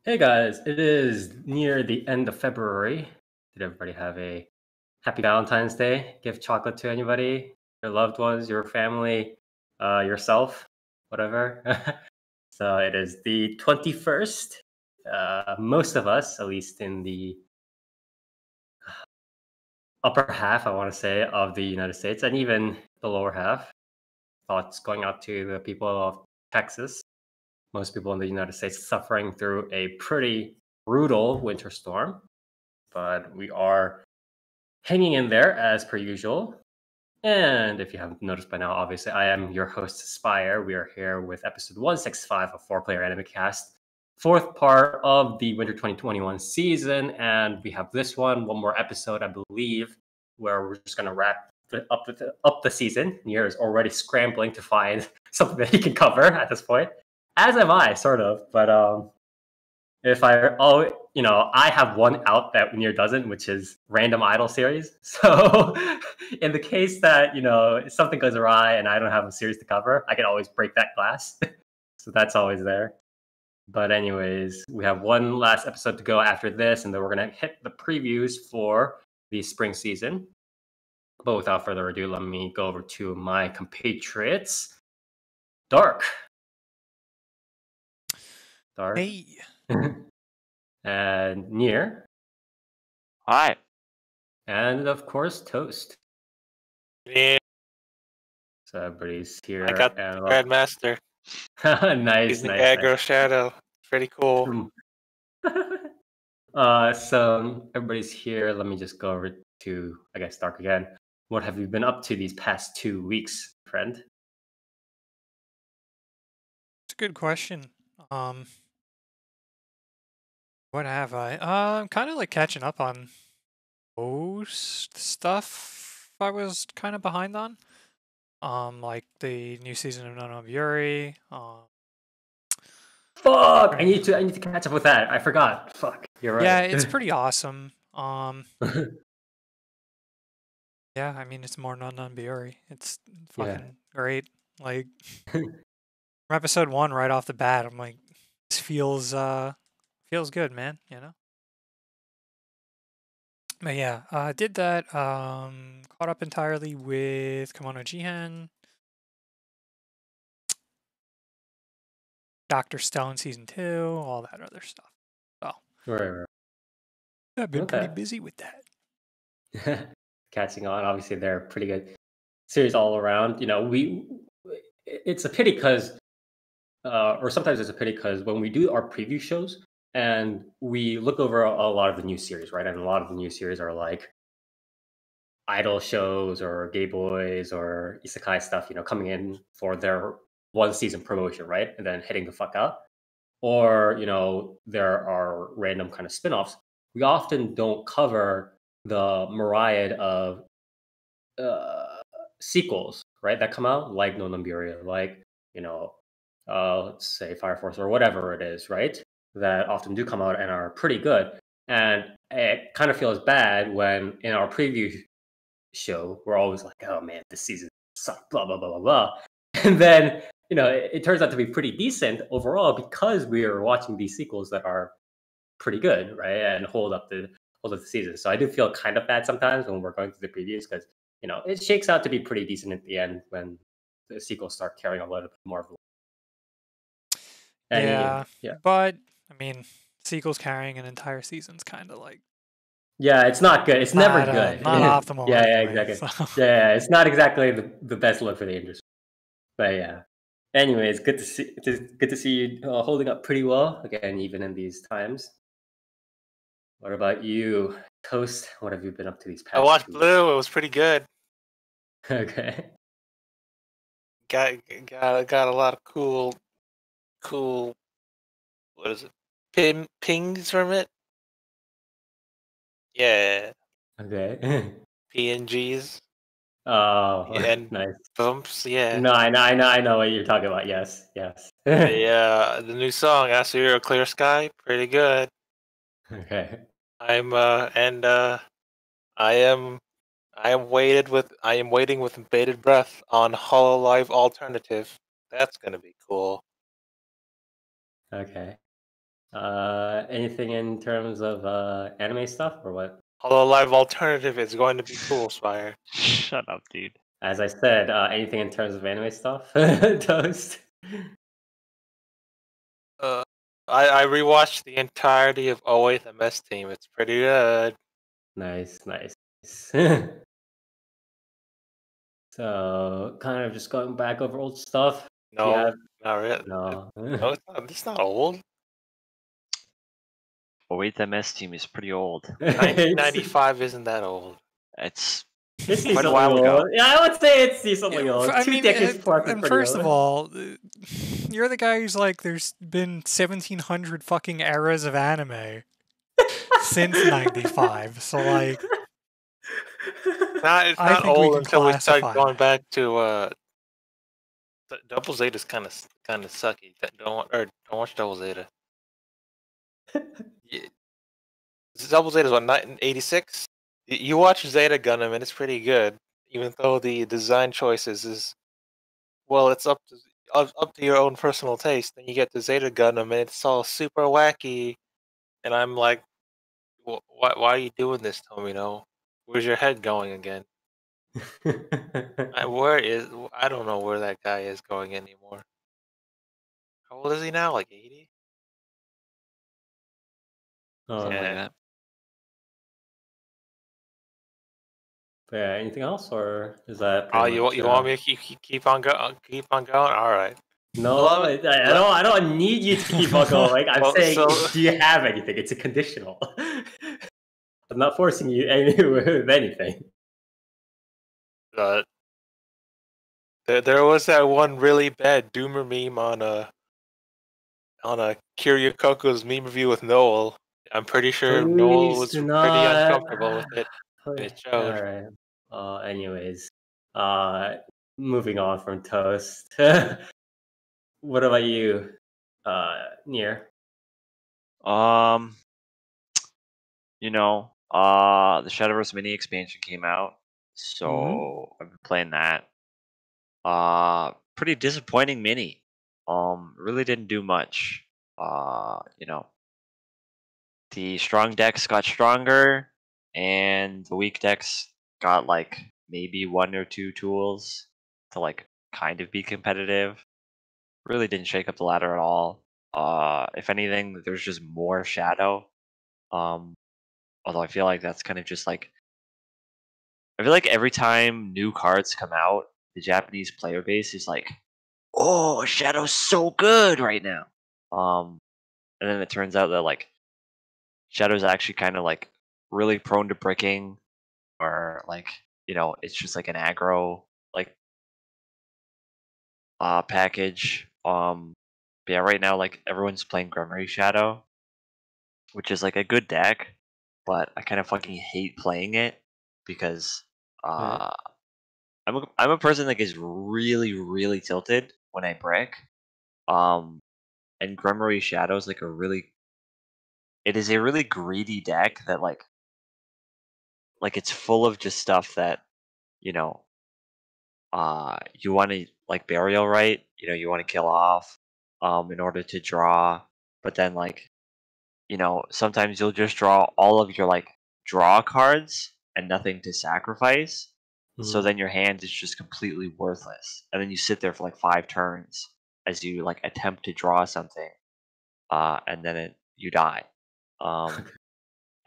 Hey guys, it is near the end of February. Did everybody have a happy Valentine's Day? Give chocolate to anybody? Your loved ones, your family, yourself, whatever. So it is the 21st. Most of us, at least in the upper half, I want to say, of the United States, and even the lower half. Thoughts going out to the people of Texas. Most people in the United States suffering through a pretty brutal winter storm, but we are hanging in there as per usual. And if you haven't noticed by now, obviously, I am your host, Spire. We are here with episode 165 of 4PlayerAnimecast, fourth part of the Winter 2021 season. And we have this one more episode, I believe, where we're just going to wrap up the season. Nier is already scrambling to find something that he can cover at this point, as am I, sort of. But if I have one out that Nier doesn't, which is random idol series. So in the case that, something goes awry and I don't have a series to cover, I can always break that glass. So that's always there. But anyways, we have one last episode to go after this, and then we're going to hit the previews for the spring season. But without further ado, let me go over to my compatriots. Dark. Hey. And Nier. Hi. And of course, Toast. Yeah. So everybody's here. I got the Grandmaster. Nice, He's the nice. aggro shadow. Pretty cool. So everybody's here. Let me just go over to, I guess, Dark again. What have you been up to these past 2 weeks, friend? It's a good question. What have I? I'm kind of like catching up on most stuff I was kind of behind on. Like the new season of None of Yuri. Fuck! I need to catch up with that. I forgot. Fuck. You're right. Yeah, it's pretty awesome. Yeah, I mean it's more None Yuri. It's fucking great. Like from episode 1 right off the bat, I'm like, this feels good, man, But yeah, I did that, caught up entirely with Kimono Jihen, Dr. Stone Season 2, all that other stuff. So, Right. I've been pretty busy with that. Catching on, obviously they're pretty good series all around. It's a pity because, or sometimes it's a pity because when we do our preview shows, and we look over a lot of the new series, right? And a lot of the new series are like idol shows or gay boys or isekai stuff, coming in for their one season promotion, right? And then hitting the fuck out. Or, there are random kind of spin-offs. We often don't cover the myriad of sequels, right? That come out, like No Namburia, like, let's say Fire Force or whatever it is, right? That often do come out and are pretty good. And it kind of feels bad when in our preview show, we're always like, oh man, this season sucked, blah, blah, blah, blah, blah. And then, it turns out to be pretty decent overall because we are watching these sequels that are pretty good, right? And hold up the season. So I do feel kind of bad sometimes when we're going through the previews because, it shakes out to be pretty decent at the end when the sequels start carrying a little bit more of Yeah, but I mean, sequels carrying an entire season's kind of like. Yeah, it's not good. It's never good. Not optimal. Yeah, anyway, exactly. So. Yeah, it's not exactly the best look for the industry. But yeah. Anyways, good to see you holding up pretty well again, even in these times. What about you, Toast? What have you been up to these past? I watched Blue. It was pretty good. Okay. Got a lot of cool. What is it? Pings from it. Yeah. Okay. PNGs. Oh, and nice. Bumps. Yeah. No, I know what you're talking about. Yes. The new song Azur Clear Sky, pretty good. Okay. I am waiting with bated breath on Hololive Alternative. That's gonna be cool. Okay. Anything in terms of anime stuff or what? Although live alternative is going to be cool, Spire. Shut up, dude. As I said, anything in terms of anime stuff? Toast. I rewatched the entirety of 08 the Mess Team. It's pretty good. Nice. So, kind of just going back over old stuff. No, Yeah. not really. No. No, it's not old. Oh wait, the MS team is pretty old. 1995 isn't that old. It's It's quite a decently while old. ago. Yeah, I would say it's decently Yeah, old. I Two mean, decades apart is and pretty first old. of all, you're the guy who's like, there's been 1,700 fucking eras of anime since '95. So like, It's I not think we old can until we start classify going it. back to Double Zeta's kind of sucky. Don't watch Double Zeta. Yeah. Double Zeta's what 1986. You watch Zeta Gundam and it's pretty good, even though the design choices is well, it's up to your own personal taste. Then you get the Zeta Gundam and it's all super wacky, and I'm like, why are you doing this, Tomino? Where's your head going again? I don't know where that guy is going anymore. How old is he now? Like 80? Something like Yeah. that. Yeah, anything else, or is that Oh, pretty much? you want me to keep on going? All right. No, Well, I don't need you to keep on going. I'm Well, saying, so- do you have anything? It's a conditional. I'm not forcing you with anything. There was that one really bad Doomer meme on a Kiryu meme review with Noel. I'm pretty sure Noel Please was do pretty not. uncomfortable with it, and it showed. All right. Anyways, moving on from Toast. What about you, Near? The Shadowverse mini expansion came out, so I've been playing that. Pretty disappointing mini. Really didn't do much. The strong decks got stronger, and the weak decks got like maybe one or two tools to like kind of be competitive. Really didn't shake up the ladder at all. If anything, there's just more shadow. Although I feel like that's kind of just like I feel like every time new cards come out, the Japanese player base is like, "Oh, Shadow's so good right now." And then it turns out that like Shadow's actually kind of like really prone to bricking, or like it's just like an aggro like package. But yeah, right now like everyone's playing Grimoire Shadow, which is like a good deck, but I kind of fucking hate playing it because Right. I'm a person that gets really tilted when I brick. And Grimoire Shadow is like it is a really greedy deck that like it's full of just stuff that you know you want to like burial right, you want to kill off in order to draw, but then like sometimes you'll just draw all of your like draw cards and nothing to sacrifice. So Mhm. then your hand is just completely worthless. And then you sit there for like 5 turns as you like attempt to draw something. And then you die. And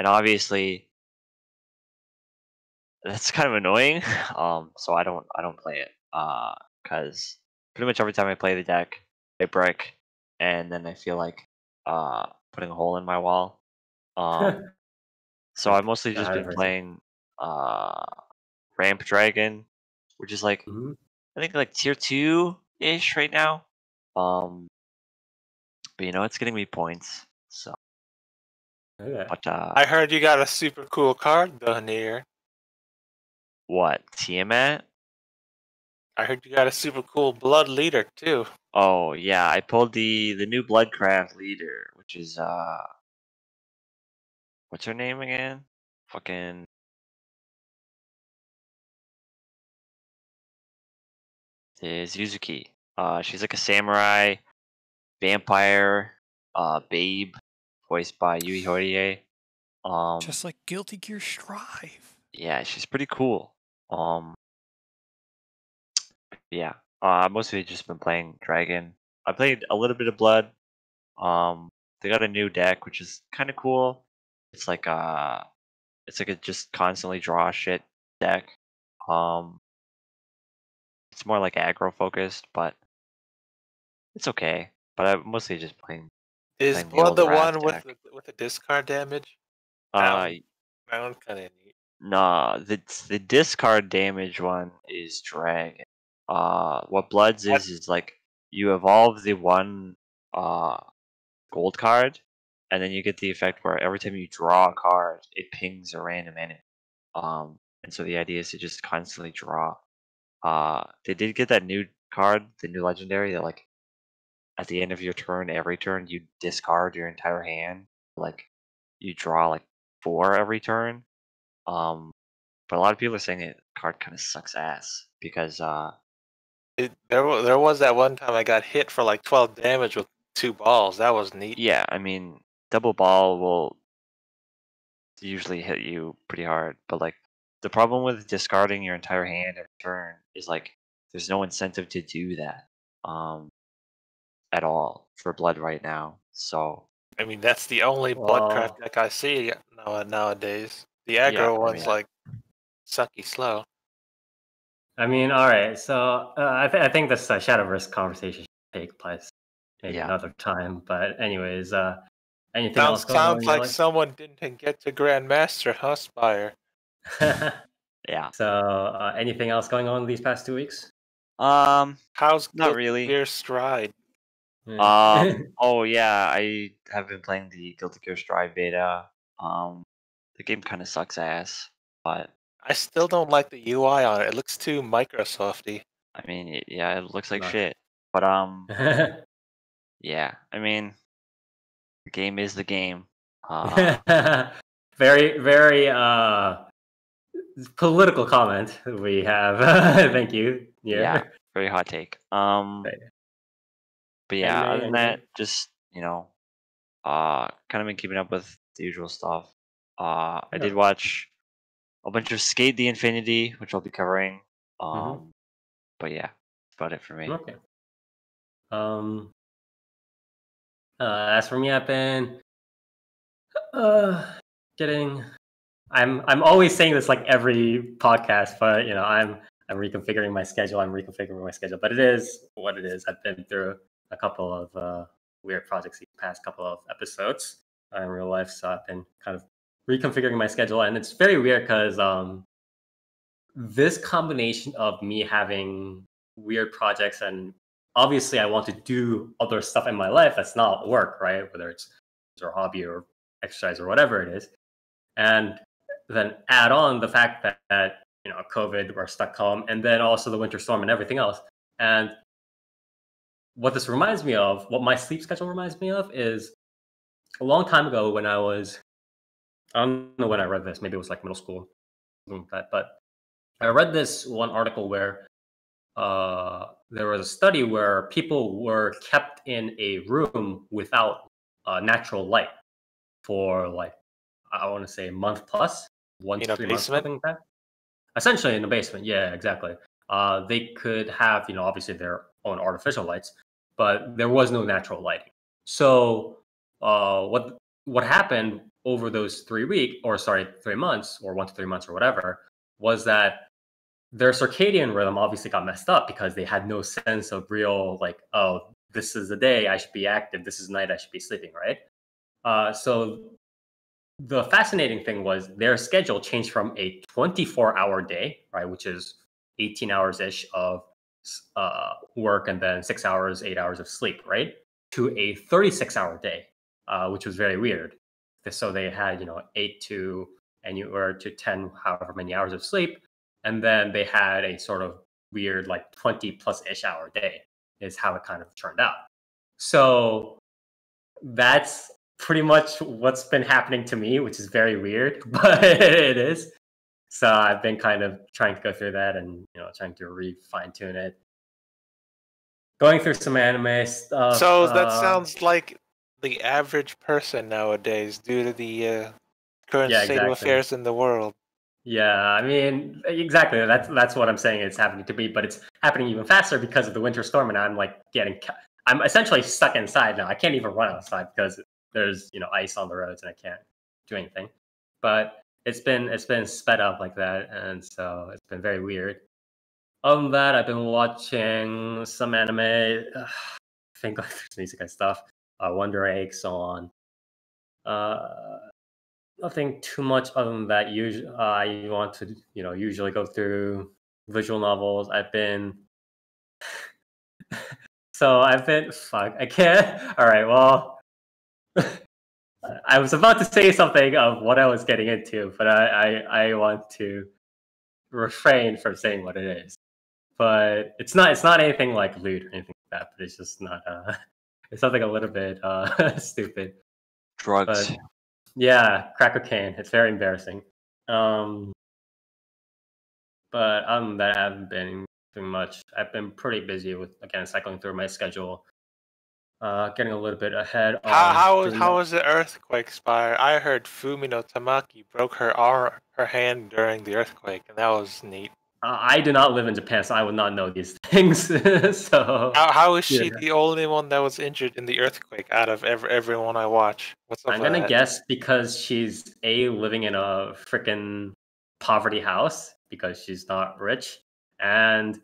obviously that's kind of annoying. So I don't play it. Cause pretty much every time I play the deck, I break and then I feel like putting a hole in my wall. So I've mostly just been 100%. playing Ramp Dragon, which is like Mhm. I think like tier 2-ish right now. But it's getting me points. So Okay. but I heard you got a super cool card done here. what, Tiamat? I heard you got a super cool blood leader too. Oh yeah, I pulled the new Bloodcraft leader, which is what's her name again? Fucking is Yuzuki. She's like a samurai, vampire, babe. voiced by Yui Horie. Just like Guilty Gear Strive. Yeah, she's pretty cool. Yeah. Mostly just been playing Dragon. I played a little bit of Blood. They got a new deck, which is kind of cool. It's like a just constantly draw shit deck. It's more like aggro focused, but it's okay. But I'm mostly just playing. Is Playing the Blood old the Wrath one with deck. the discard damage? Uh, That one kind of neat. nah, the discard damage one is Dragon. What Bloods is like you evolve the one gold card, and then you get the effect where every time you draw a card, it pings a random enemy. And so the idea is to just constantly draw. They did get that new card, the new legendary, that like at the end of your turn, every turn you discard your entire hand. Like you draw like 4 every turn. But a lot of people are saying the card kind of sucks ass because There was that one time I got hit for like 12 damage with 2 balls. That was neat. yeah, I mean double ball will usually hit you pretty hard, but like the problem with discarding your entire hand every turn is like there's no incentive to do that at all for Blood right now. So I mean, that's the only Bloodcraft deck I see nowadays. The aggro one's like sucky slow. I mean, all right. So I think this Shadowverse conversation should take place maybe another time. But anyways, anything else going on? Sounds like someone didn't get to Grandmaster, huh, Spire? Yeah. So anything else going on these past 2 weeks? How's not really. Gear Stride? Oh yeah, I have been playing the Guilty Gear Strive beta. The game kind of sucks ass, but I still don't like the UI on it. It looks too Microsofty. I mean, yeah, it looks like No. shit. But yeah, I mean, the game is the game. Very, very political comment we have. Thank you. Yeah, very hot take. But yeah, other than that, just kind of been keeping up with the usual stuff. I did watch a bunch of SK8 the Infinity, which I'll be covering. But yeah, that's about it for me. Okay. As for me, I've been getting. I'm always saying this like every podcast, but I'm reconfiguring my schedule. But it is what it is. I've been through a couple of weird projects these past couple of episodes in real life, so I've been kind of reconfiguring my schedule, and it's very weird because this combination of me having weird projects and obviously I want to do other stuff in my life that's not work, right? Whether it's or hobby or exercise or whatever it is, and then add on the fact that COVID, we're stuck home, and then also the winter storm and everything else. And what this reminds me of, what my sleep schedule reminds me of, is a long time ago when I don't know when I read this, maybe it was like middle school, something like that, but I read this one article where there was a study where people were kept in a room without natural light for like, I want to say a month plus, 1 to 3 months, something like that. Essentially in the basement, yeah, exactly. They could have, obviously their own artificial lights, but there was no natural lighting. So what happened over those 3 months, or 1 to 3 months or whatever, was that their circadian rhythm obviously got messed up because they had no sense of real, like, oh, this is the day I should be active, this is night I should be sleeping, right? So the fascinating thing was their schedule changed from a 24-hour day, right, which is 18 hours-ish of work and then 6 hours, 8 hours of sleep, right, to a 36-hour day, which was very weird. So they had, 8 to anywhere to 10, however many hours of sleep, and then they had a sort of weird, like 20-plus-ish hour day is how it kind of turned out. So that's pretty much what's been happening to me, which is very weird, but it is. So I've been kind of trying to go through that and, trying to fine tune it. Going through some anime stuff. So that sounds like the average person nowadays due to the current Yeah, state of exactly. affairs in the world. Yeah, I mean, exactly. That's what I'm saying. It's happening to me, but it's happening even faster because of the winter storm, and I'm like I'm essentially stuck inside now. I can't even run outside because there's ice on the roads, and I can't do anything. But it's been sped up like that, and so it's been very weird. Other than that, I've been watching some anime. I think like there's isekai stuff, Wonder Egg, so on. Nothing too much other than that. Usually, I want to usually go through visual novels. I've been fuck. I can't. All right. Well, I was about to say something of what I was getting into, but I want to refrain from saying what it is. But it's not anything like lewd or anything like that. But it's just not. It's something a little bit stupid. Drugs. But yeah, crack cocaine. It's very embarrassing. But other than that, I haven't been doing much. I've been pretty busy with again cycling through my schedule, getting a little bit ahead on. How was the earthquake, Spire? I heard Fumino Tamaki broke her hand during the earthquake, and that was neat. I do not live in Japan, so I would not know these things. So How is she yeah. the only one that was injured in the earthquake out of everyone I watch? What's up I'm with gonna that? guess because she's living in a freaking poverty house because she's not rich, and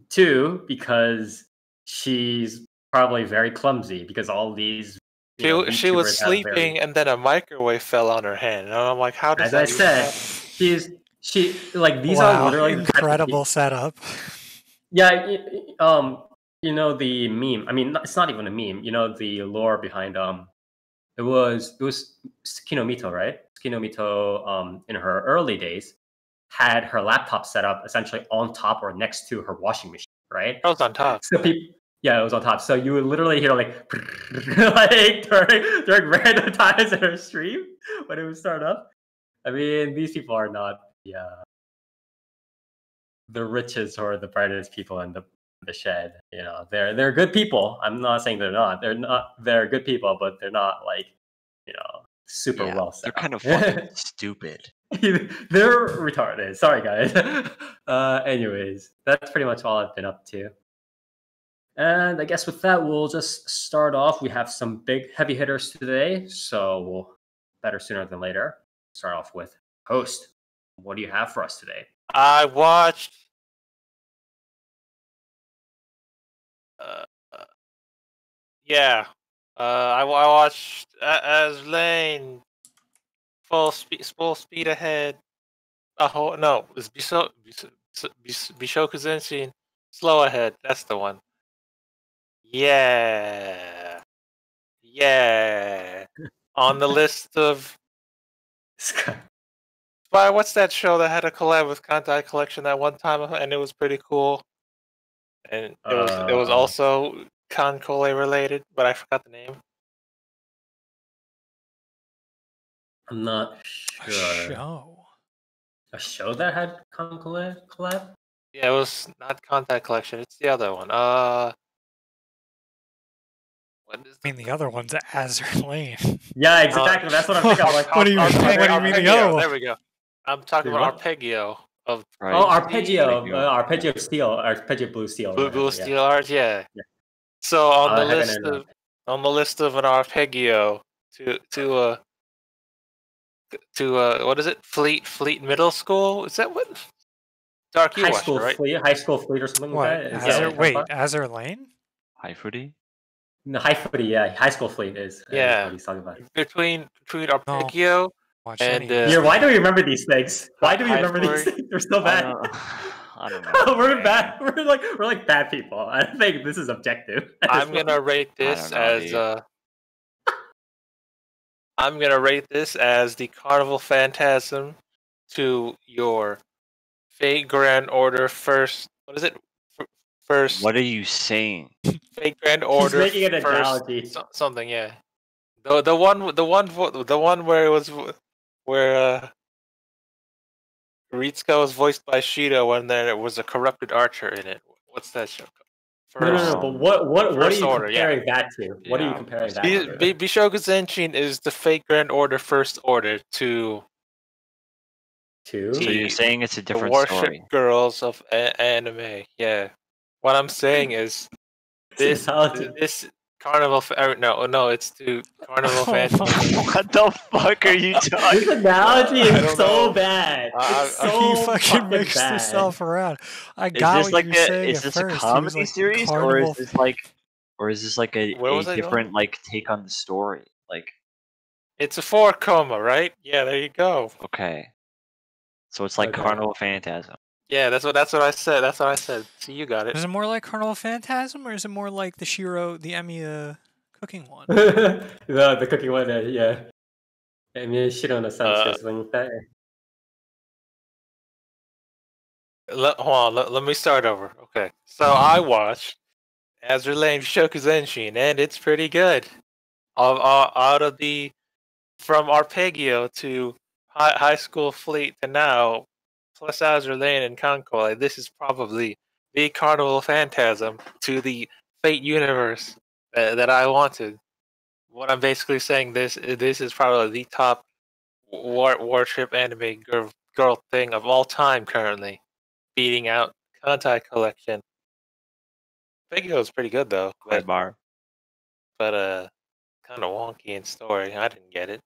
two because she's probably very clumsy because all these She was YouTubers have sleeping, and then a microwave fell on her hand, and I'm like, how does as that I even said, happen? these are Wow, literally the types of incredible setup. yeah, the meme. I mean, it's not even a meme. The lore behind it was Skinomito, right? Skinomito, in her early days, had her laptop set up essentially on top or next to her washing machine, right? I was on top. So people, yeah, it was on top. So you would literally hear like, like during random times in her stream when it would start up. I mean, these people are not the richest or the brightest people in the shed. They're good people. I'm not saying they're not. They're good people, but they're not like super Yeah, well set they're kind up. of fucking stupid. They're retarded. Sorry, guys. Anyways, that's pretty much all I've been up to. And I guess with that, we'll just start off. We have some big heavy hitters today, so we'll better sooner than later. Start off with host. What do you have for us today? I watched. Yeah. I watched as Lane full speed ahead. No, it's Bisoku Zenshin slow ahead. That's the one. Yeah. On the list of. What's that show that had a collab with Kantai Collection that one time, and it was pretty cool. And it was also Kancolle related, but I forgot the name. I'm not A sure. show. A show that had Kancolle collab? Yeah, it was not Contact Collection. It's the other one. What is I mean, the other one's Azur Lane. Yeah, exactly. That's what I'm thinking. I'm like, What do you mean the other one? There we go. I'm talking Dude, about what? Arpeggio of Right. Oh, Arpeggio, Arpeggio. Arpeggio Steel, Arpeggio Blue Steel. Blue yeah. Steel Art. Yeah. Yeah. So on the Heaven list and of an Arpeggio to what is it? Fleet Middle School? Is that what? Dark you high watched, school right? fleet or something What? like that. Is that Azur? what Wait, you're talking about? Azur Lane? High footy? No, high footy. Yeah, high school fleet is. Yeah. What he's talking about. Between Arpeggio Watch and any. Here, why do we remember these things? Why do we High remember these footy. things? They're so I bad. don't know. We're man. bad. We're like bad people. I think this is objective. I'm gonna rate this I'm gonna rate this as the Carnival Phantasm to your Fate Grand Order first. What is it? First. What are you saying? Fate Grand Order. making an first analogy. something, yeah. The one where it was where Ritsuka was voiced by Shida when there was a corrupted archer in it. What's that show called? first. But what are First you Order, yeah. comparing that to? What are you Yeah, comparing that First to? Order. Bishoku Zenshin is the fake Grand Order First Order to Two? So you're the saying it's a the different warship story? girls of anime. Yeah. What I'm saying is this Analogy. this Carnival. No, it's to Carnival Oh Phantasm. my- What the fuck are you This talking? analogy I is don't so know. bad. It's I- He so fucking fucking mixed bad. himself around. I Is got this what like you were saying is at this a first. He was comedy like series Carnival. or is this like Where was a I going? different like take on the story? Like It's a 4 right? Yeah, there you go. okay, so it's like Okay. Carnival Phantasm. Yeah, that's what I said. That's what I said. See, you got it. Is it more like Carnival Phantasm, or is it more like the Shiro, the Emiya cooking one? the cooking one, yeah. I mean, Shiro no Sense when that. Hold on, let me start over. Okay, so I watched Azur Lane Shoku Zenshin, and it's pretty good. Out of the from Arpeggio to high school fleet to now, plus Azur Lane and Kancolle, this is probably the Carnival Phantasm to the Fate universe that I wanted. What I'm basically saying this is probably the top warship anime girl thing of all time currently, beating out Kantai Collection. Arpeggio is pretty good though, High bar. but kind of wonky in story. I didn't get it.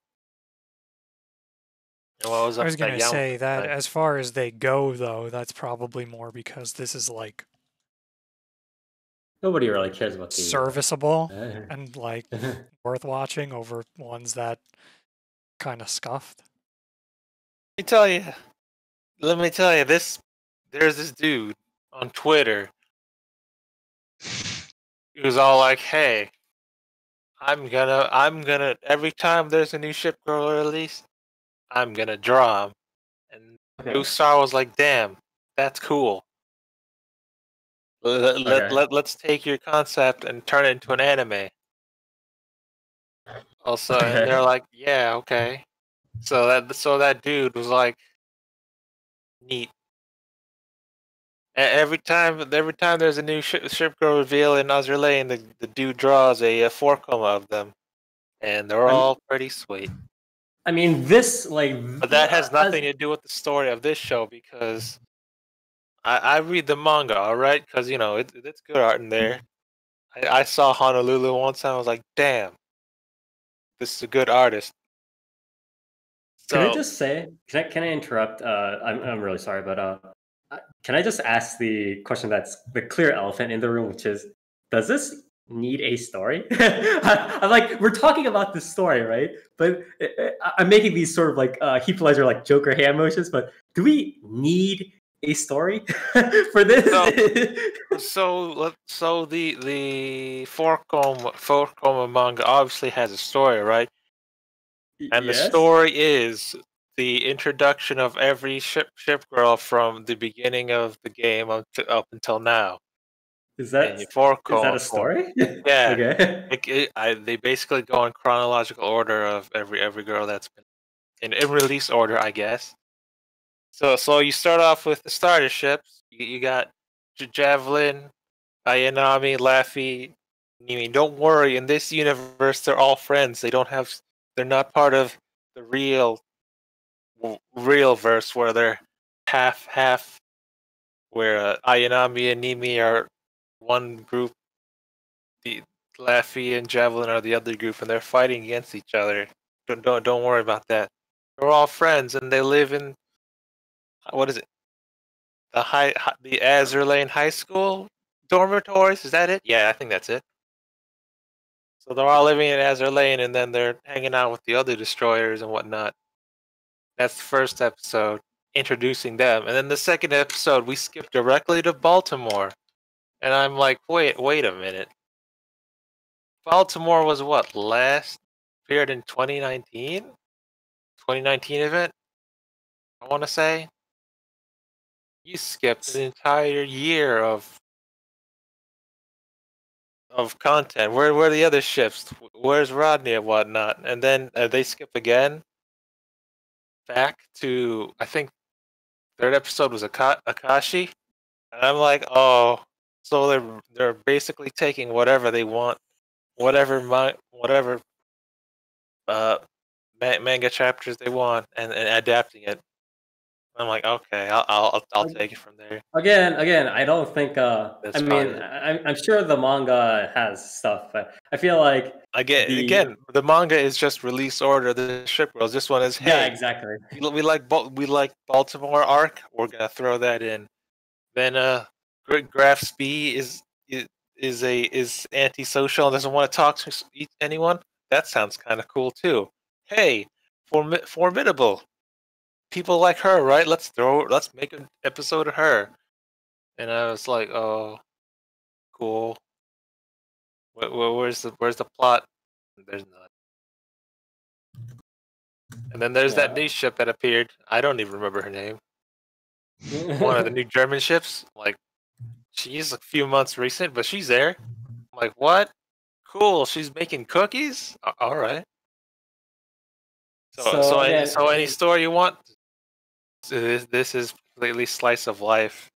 And what was I up was with that gonna say Yamato that thing? as far as they go, though, that's probably more because this is like Nobody really cares about the. serviceable and like worth watching over ones that kind of scuffed. Let me tell you. Let me tell you this. There's this dude on Twitter. He was all like, "Hey, I'm gonna. Every time there's a new ship girl release, I'm gonna draw him." And Okay. New Star was like, "Damn, that's cool. Let's take your concept and turn it into an anime." Also, and they're Okay. like, "Yeah, okay." So that dude was like, "Neat." Every time there's a new ship girl reveal in Azur Lane, the dude draws a 4 of them, and they're all pretty sweet. I mean, this like. But that has nothing to do with the story of this show because I read the manga, all right, because you know it's good art in there. I saw Honolulu once and I was like, damn, this is a good artist. Can I So just say? Can I interrupt? I'm really sorry, but can I just ask the question that's the clear elephant in the room, which is, does this need a story? I'm like, we're talking about the story, right? But I'm making these sort of like heap pleasure, like Joker hand motions. But do we need a story for this? so the 4 manga obviously has a story, right? And the Yes. story is the introduction of every ship girl from the beginning of the game up until now. Is And that is that a story? yeah, Okay. they basically go in chronological order of every girl that's been in release order, I guess. So you start off with the starter ships. You got Javelin, Ayanami, Laffy. I mean, don't worry. In this universe, they're all friends. They're not part of the real verse where they're half. Where Ayanami and Nimi are one group, the Laffy and Javelin are the other group, and they're fighting against each other. Don't worry about that. They're all friends, and they live in what is it? The Azur Lane High School dormitories. Is that it? Yeah, I think that's it. So they're all living in Azur Lane, and then they're hanging out with the other destroyers and whatnot. That's the first episode, introducing them, and then the second episode we skip directly to Baltimore, and I'm like, wait a minute. Baltimore was what last appeared in 2019? 2019 event, I want to say. You skipped an entire year of content. Where are the other ships? Where's Rodney and whatnot? And then they skip again back to, I think third episode was Akashi, and I'm like, oh, So they're basically taking whatever they want, whatever manga chapters they want, and adapting it. I'm like, okay, I'll take it from there. Again, I don't think. I That's mean, fine. I'm sure the manga has stuff, but I feel like Again, the manga is just release order. The ship girls. This one is, yeah, hey, exactly. we like Baltimore arc. We're gonna throw that in. Then Graf's B is antisocial and doesn't want to talk to anyone. That sounds kind of cool too. Hey, formidable. People like her, right? Let's make an episode of her. And I was like, oh, cool. Where's the plot? There's none. And then there's that new ship that appeared. I don't even remember her name. One of the new German ships. Like, she's a few months recent, but she's there. I'm like, what? Cool. She's making cookies. All right. So any story you want. This is completely slice of life.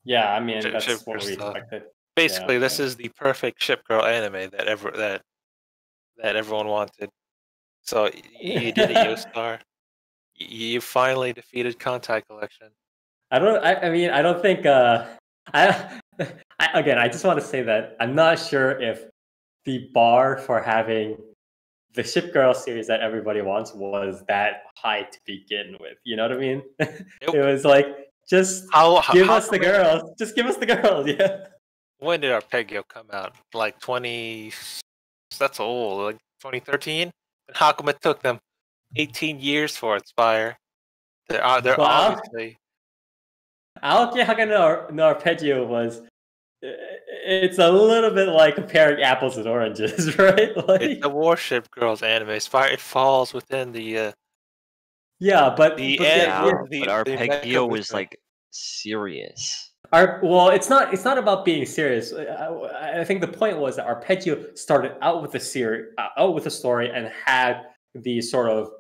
Yeah, I mean that's ship what we stuff. expected. Basically, Yeah. this is the perfect ship girl anime that everyone wanted. So you did it, Yostar. You finally defeated Contact Collection. I mean, I don't think. I again, I just want to say that I'm not sure if the bar for having the Ship Girl series that everybody wants was that high to begin with. You know what I mean? It was like just give us the girls. Just give us the girls. Yeah. When did Arpeggio come out? Like 20. That's old. Like 2013. And how come it took them 18 years for it, Spire? They're obviously. Aoki Haga no Arpeggio was. It's a little bit like comparing apples and oranges, right? Like, it's a Warship Girls anime. Spire. It falls within the. Yeah, but Arpeggio was like serious. Well, it's not about being serious. I think the point was that Arpeggio started out with a story, and had the sort of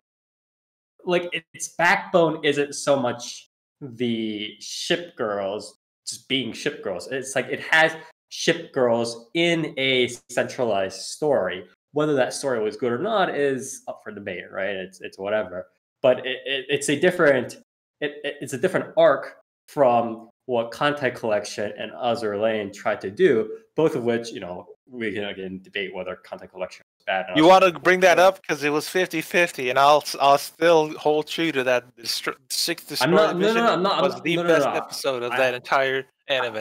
like its backbone isn't so much the ship girls just being ship girls. It's like it has ship girls in a centralized story. Whether that story was good or not is up for debate, right? It's whatever. But it's a different it's a different arc from what Contact Collection and Azur Lane tried to do, both of which, we can again debate whether Contact Collection was bad. You want to bring that up because it was 50-50, and I'll still hold true to that. Sixth Destroyer Division was the best episode of that entire anime.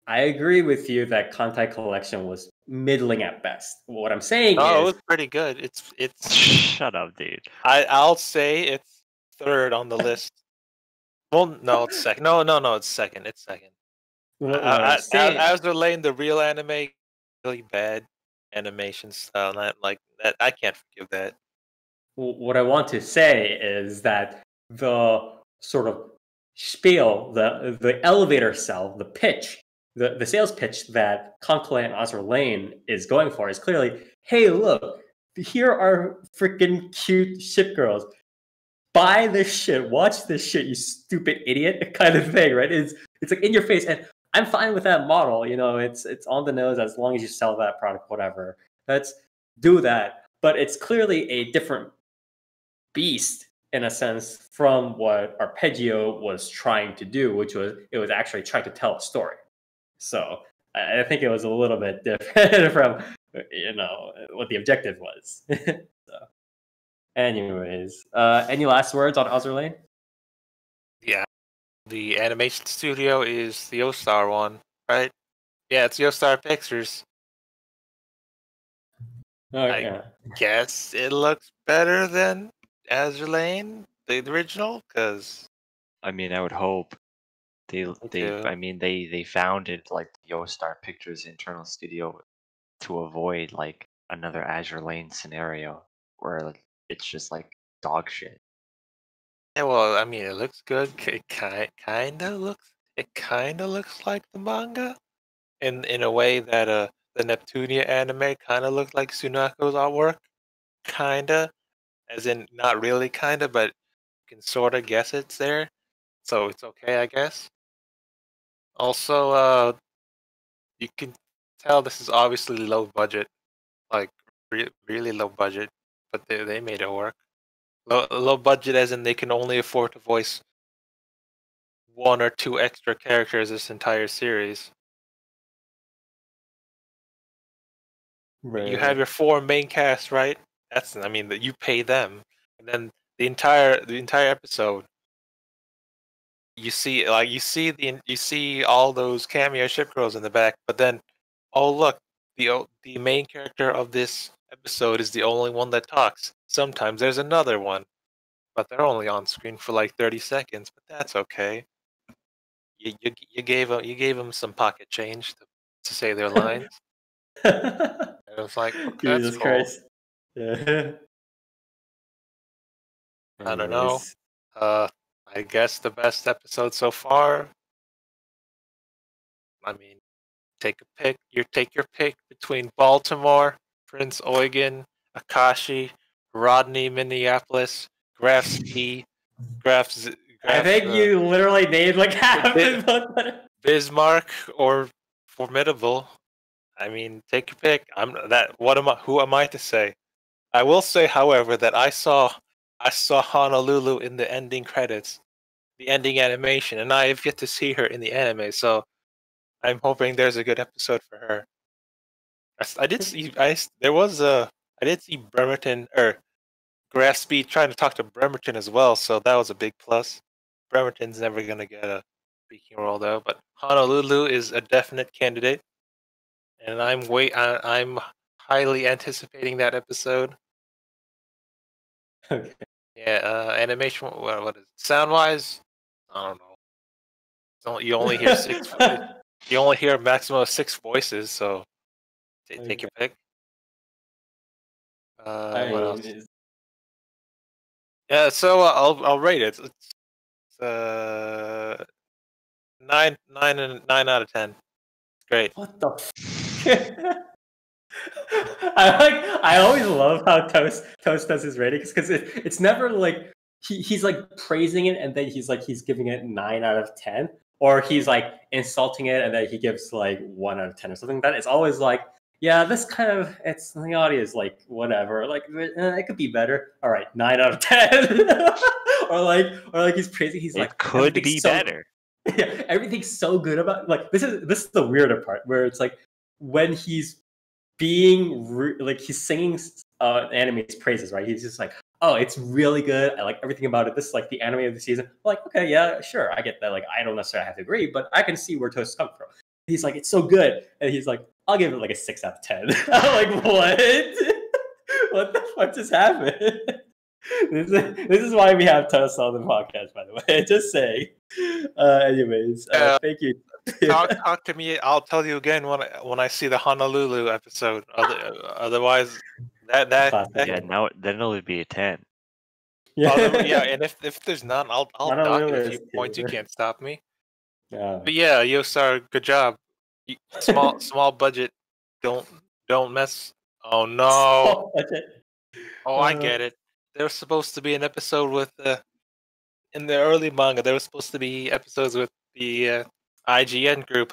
I agree with you that Contact Collection was middling at best. What I'm saying is, it was pretty good. It's shut up, dude. I'll say it's third on the list. Well, no, it's second. No, it's second. It's second. Azur Lane, the real anime, really bad animation style. Not like that. I can't forgive that. What I want to say is that the sort of spiel, the elevator sell, the pitch, the sales pitch that Kancolle and Azur Lane is going for is clearly, hey, look, here are freaking cute ship girls. Buy this shit, watch this shit, you stupid idiot, kind of thing, right? It's like in your face, and I'm fine with that model. It's on the nose as long as you sell that product, whatever. Let's do that. But it's clearly a different beast in a sense from what Arpeggio was trying to do, which was it was actually trying to tell a story. So I think it was a little bit different from what the objective was. So, anyways, any last words on Azur Lane? Yeah, the animation studio is the Ostar one, right? Yeah, it's Ostar Pictures. I guess it looks better than Azur Lane, the original, because I mean, I would hope they founded like the Ostar Pictures internal studio to avoid like another Azur Lane scenario where like it's just like dog shit. Yeah, well, I mean, it looks good. It kind of looks like the manga, in a way that the Neptunia anime kind of looked like Sunako's artwork, kinda, as in not really kinda, but you can sort of guess it's there, so it's okay, I guess. Also, you can tell this is obviously low budget, like really low budget, but they made it work. Low budget as in they can only afford to voice 1 or 2 extra characters this entire series. You have your 4 main cast, right? I mean that you pay them, and then the entire episode, you see all those cameo ship girls in the back, but then oh look, the main character of this episode is the only one that talks. Sometimes there's another one, but they're only on screen for like 30 seconds. But that's okay. You gave them some pocket change to say their lines. And it was like, okay, that's Jesus cool. Christ. Yeah. I don't know. Anyways. I guess the best episode so far. I mean, take a pick. Take your pick between Baltimore, Prince Eugen, Akashi, Rodney, Minneapolis, Graf Ski, I think you literally named like half of them. Bismarck or Formidable. I mean, take your pick. Who am I to say? I will say, however, that I saw Honolulu in the ending credits, the ending animation, and I have yet to see her in the anime. So I'm hoping there's a good episode for her. I did see Bremerton or Graspy trying to talk to Bremerton as well, so that was a big plus. Bremerton's never gonna get a speaking role though, but Honolulu is a definite candidate, and I'm highly anticipating that episode. Okay. Yeah, animation. What is it? Sound wise? I don't know. You only hear six. You only hear a maximum of 6 voices, so take your pick. What else? Yeah, so I'll rate it. It's 9 out of 10. Great. What the? I always love how Toast does his ratings because it's never like he's like praising it and then he's giving it 9 out of 10, or he's like insulting it and then he gives like 1 out of 10 or something like that. It's always like, yeah, this kind of, it's the audio is like whatever, like it could be better. All right, 9 out of 10. or like he's praising, he's like, it could be better. Yeah, everything's so good about, like, this is the weirder part where it's like when he's being like he's singing anime's praises, right? He's just like, oh, it's really good. I like everything about it. This is like the anime of the season. I'm like, okay, yeah, sure, I get that. Like, I don't necessarily have to agree, but I can see where Toast comes from. He's like, it's so good, and he's like, I'll give it like a 6 out of 10. I'm like, what? What the fuck just happened? This is why we have Toast on the podcast, by the way. Just saying. Anyways, thank you. Talk to me. I'll tell you again when I see the Honolulu episode. Otherwise, yeah, now then it would be a 10. Yeah, and if there's none, I'll dock it a few points. You can't stop me. But yeah, Yosar, good job. Small budget. Don't mess. Oh no. Oh, I get it. There was supposed to be an episode with in the early manga. There was supposed to be episodes with the IGN group.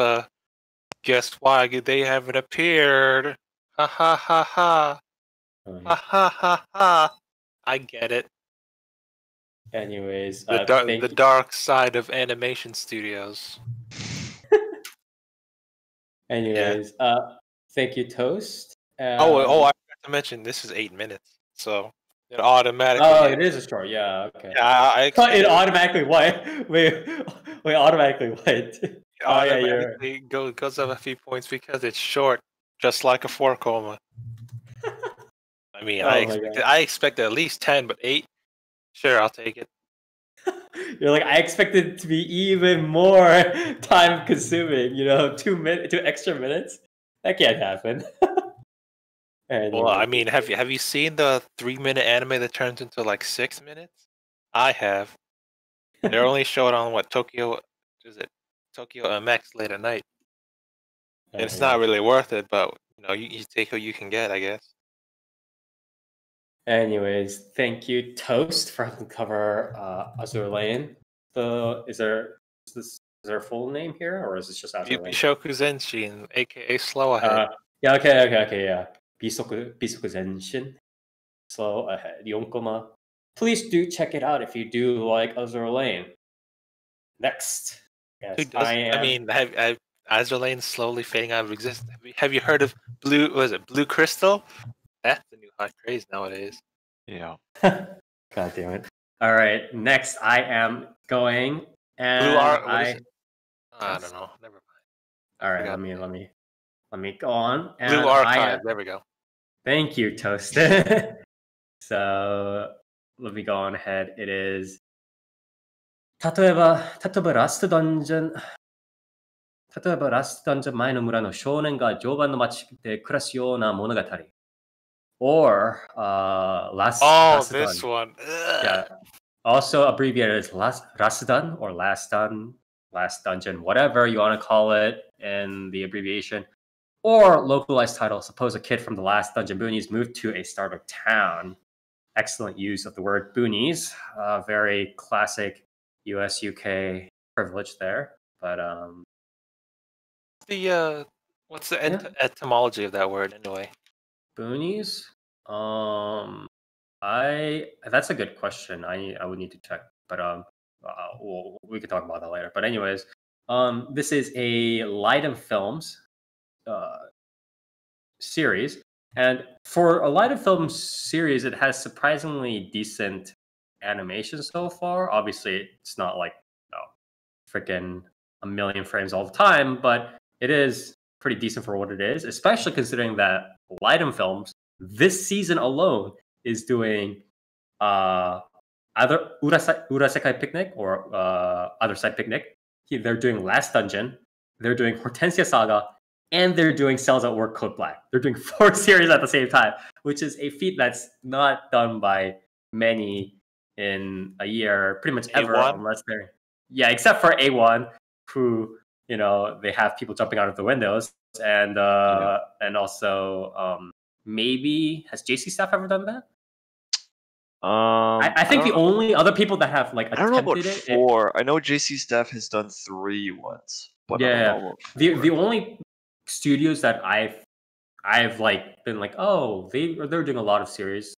Guess why they haven't appeared? Ha ha ha ha. Ha ha ha ha. I get it. Anyways, the dark side of animation studios. Anyways, thank you, Toast. I forgot to mention this is 8 minutes, so it automatically. Oh, it is a short. Yeah, okay. Yeah, it automatically what? Wait, automatically what? It automatically goes up a few points because it's short, just like a 4 coma. I mean, I expected at least 10, but 8. Sure, I'll take it. You're like, I expected it to be even more time consuming. 2 extra minutes. That can't happen. Well, I mean, have you seen the 3-minute anime that turns into like 6 minutes? I have. They're only showed on Tokyo MX late at night. And it's not really worth it, but you take what you can get, I guess. Anyways, thank you, Toast, for helping cover Azur Lane. Is this there a full name here, or is this just Azur Lane? Bisoku Zenshin, aka Slow Ahead. Yeah, okay, yeah. Bisoku Zenshin, Slow Ahead, Yonkoma. Please do check it out if you do like Azur Lane. Next, yes, Who does? I mean, Azur Lane slowly fading out of existence. Have you heard of Blue? Was it Blue Crystal? That's the new hot craze nowadays. Yeah. God damn it! All right, next I am going, and What is it? I don't know. Never mind. All right, forgot let me go on. And Blue Archive. There we go. Thank you, Toast. So let me go on ahead. It is 例えばラストダンジョン前の村の少年が常磐の町で暮らすような物語。Or Last this Dun. one. Yeah. Also abbreviated as Last Dun or Last Dungeon, whatever you want to call it in the abbreviation. Or localized title, suppose a kid from the Last Dungeon Boonies moved to a startup town. Excellent use of the word boonies. Very classic US, UK privilege there. But what's the etymology of that word anyway? boonies? That's a good question. I would need to check. But we could talk about that later. But anyways, this is a Light and Films series, and for a Light and Films series, it has surprisingly decent animation so far. Obviously, it's not like freaking a million frames all the time, but it is pretty decent for what it is, especially considering that Light and Films this season alone is doing either Urasekai Picnic or Other Side Picnic. They're doing Last Dungeon, they're doing Hortensia Saga, and they're doing Cells at Work Code Black. They're doing 4 series at the same time, which is a feat that's not done by many in a year, pretty much ever, unless they're except for A1, who they have people jumping out of the windows, and also maybe has JC Staff ever done that? I think the only other people that have like attempted I don't know about 4. I know JC Staff has done 3 once, but I don't know about 4. The only studios that I've like been like, oh, they're doing a lot of series,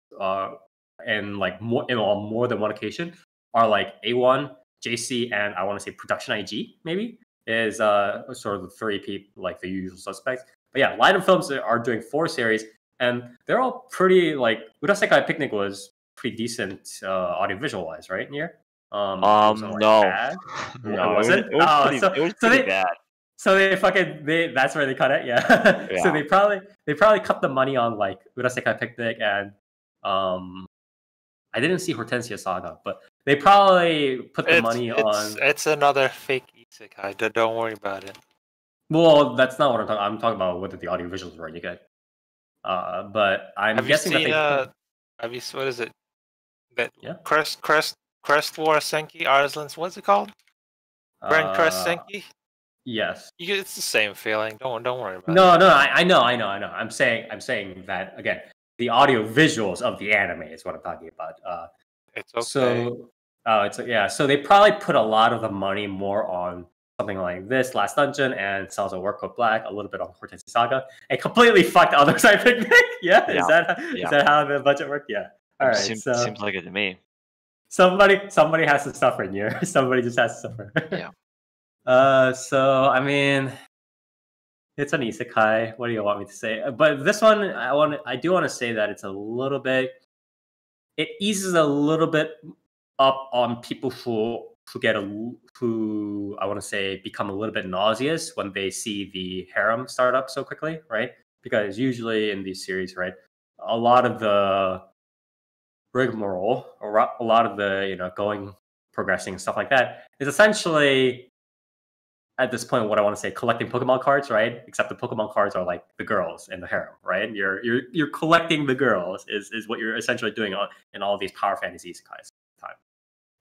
and like on more than one occasion are like A1, JC, and I want to say Production IG maybe is sort of the 3 people, like the usual suspects. But yeah, Light and Films are doing 4 series, and they're all pretty like Urasekai Picnic was pretty decent audiovisual wise, right? Here, no, bad. No, it wasn't. It was pretty bad. So that's where they cut it, yeah. So they probably cut the money on like Urasekai Picnic and I didn't see Hortensia Saga, but they probably put the money on. It's another fake isekai. Don't worry about it. Well, that's not what I'm talking. I'm talking about whether the audiovisuals were any good. But I'm guessing that have you what is it? That Crest War Senki Arslan's, what's it called? Grand Crest Senki? Yes. It's the same feeling. Don't worry about it. No, I know. I'm saying that again. The audio visuals of the anime is what I'm talking about. It's okay. So so they probably put a lot of the money more on something like this, Last Dungeon, and Cells at Work Code Black, a little bit on Hortensia Saga, and completely fucked Other Side Picnic. Is that how the budget worked? Yeah. All right. Seems like it to me. Somebody has to suffer here. Somebody just has to suffer. Yeah. So I mean, it's an isekai. What do you want me to say? But this one, I do want to say that it's a little bit. It eases a little bit up on people who I want to say become a little bit nauseous when they see the harem start up so quickly, right? Because usually in these series, right, a lot of the rigmarole, or a lot of the progressing stuff like that is essentially at this point what I want to say collecting Pokemon cards, right? Except the Pokemon cards are like the girls in the harem, right? You're collecting the girls is what you're essentially doing in all these power fantasy isekais.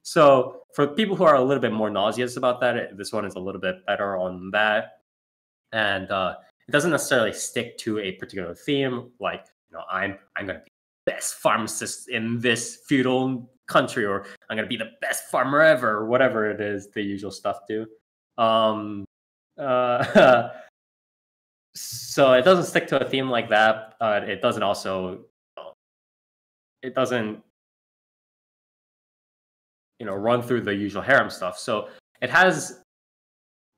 So for people who are a little bit more nauseous about that, this one is a little bit better on that, and it doesn't necessarily stick to a particular theme. Like I'm gonna be the best pharmacist in this feudal country, or I'm gonna be the best farmer ever, or whatever it is the usual stuff do. So it doesn't stick to a theme like that. It doesn't also, it doesn't, run through the usual harem stuff. So it has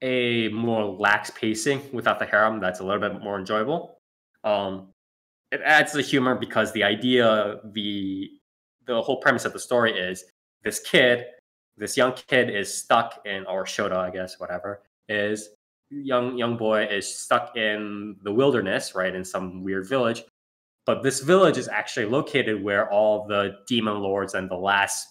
a more lax pacing without the harem that's a little bit more enjoyable. It adds the humor because the idea, the whole premise of the story is this young kid is stuck in, or Shota, I guess, whatever, is young boy is stuck in the wilderness, right, in some weird village. But this village is actually located where all the demon lords and the last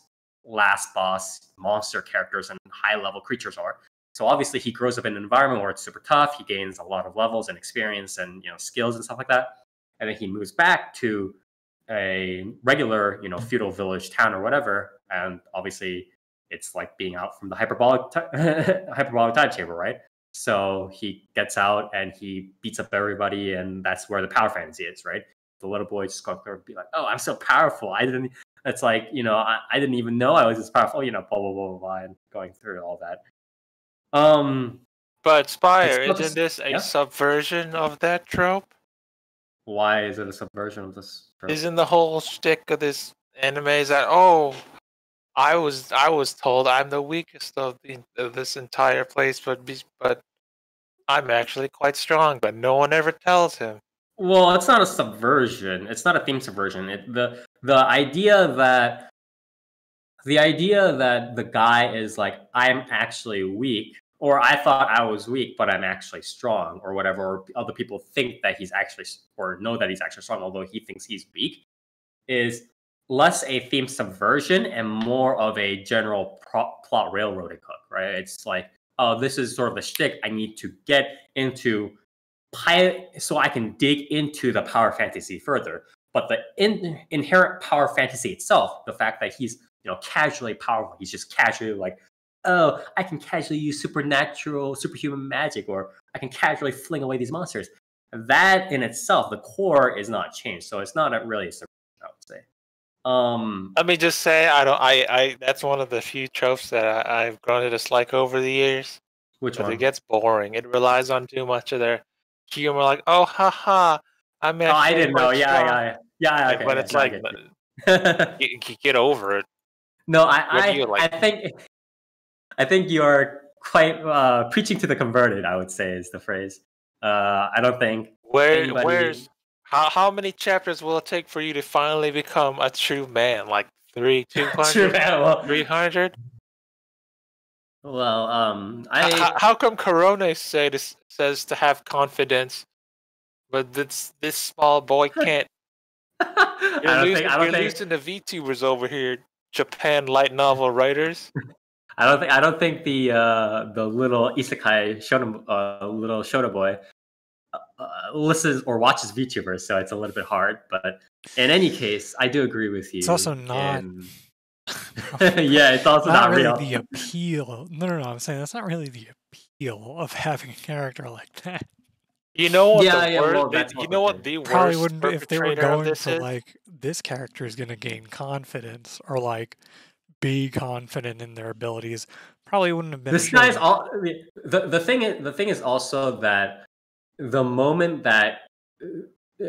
boss monster characters and high level creatures are. So obviously he grows up in an environment where it's super tough. He gains a lot of levels and experience and skills and stuff like that. And then he moves back to a regular, feudal village town or whatever. And obviously it's like being out from the hyperbolic time chamber, right? So he gets out and he beats up everybody, and that's where the power fantasy is, right? The little boy just going through and be like, "Oh, I'm so powerful. It's like, I didn't even know I was this powerful, blah, blah, blah, blah," and going through all that. But Spire, isn't this a subversion of that trope? Why is it a subversion of this trope? Isn't the whole shtick of this anime is that, I was told I'm the weakest of this entire place, but I'm actually quite strong, but no one ever tells him. Well, it's not a subversion. It's not a theme subversion. The idea that the guy is like, I'm actually weak, or I thought I was weak, but I'm actually strong, or whatever, or other people think that he's actually, or know that he's actually strong, although he thinks he's weak, is less a theme subversion and more of a general plot railroading hook, right? It's like, oh, this is sort of the shtick. I need to get into so I can dig into the power fantasy further. But the inherent power fantasy itself, the fact that he's casually powerful, he's just casually like, oh, I can casually use superhuman magic, or I can casually fling away these monsters. That in itself, the core is not changed, so it's not really a subversion, I would say. Let me just say, I that's one of the few tropes that I've grown to dislike over the years. Which one? It gets boring. It relies on too much of their humor, like, oh, haha, I'm actually I didn't know. Yeah. Okay, but it's like, get over it. No, I think you are quite preaching to the converted, I would say, is the phrase. I don't think how many chapters will it take for you to finally become a true man? Like 200? True man, well, 300? Well, how come Corona says to have confidence, but this small boy can't? You're losing the VTubers over here, Japan light novel writers. I don't think the little isekai little Shota boy listens or watches VTubers, so it's a little bit hard. But in any case, I do agree with you. It's also not. Yeah, it's also not really real. the appeal. No. I'm saying that's not really the appeal of having a character like that. You know what? The worst probably wouldn't be if they were going for is? like, this character is going to gain confidence, or like be confident in their abilities. Probably wouldn't have been. This guy's all the thing is also that the moment that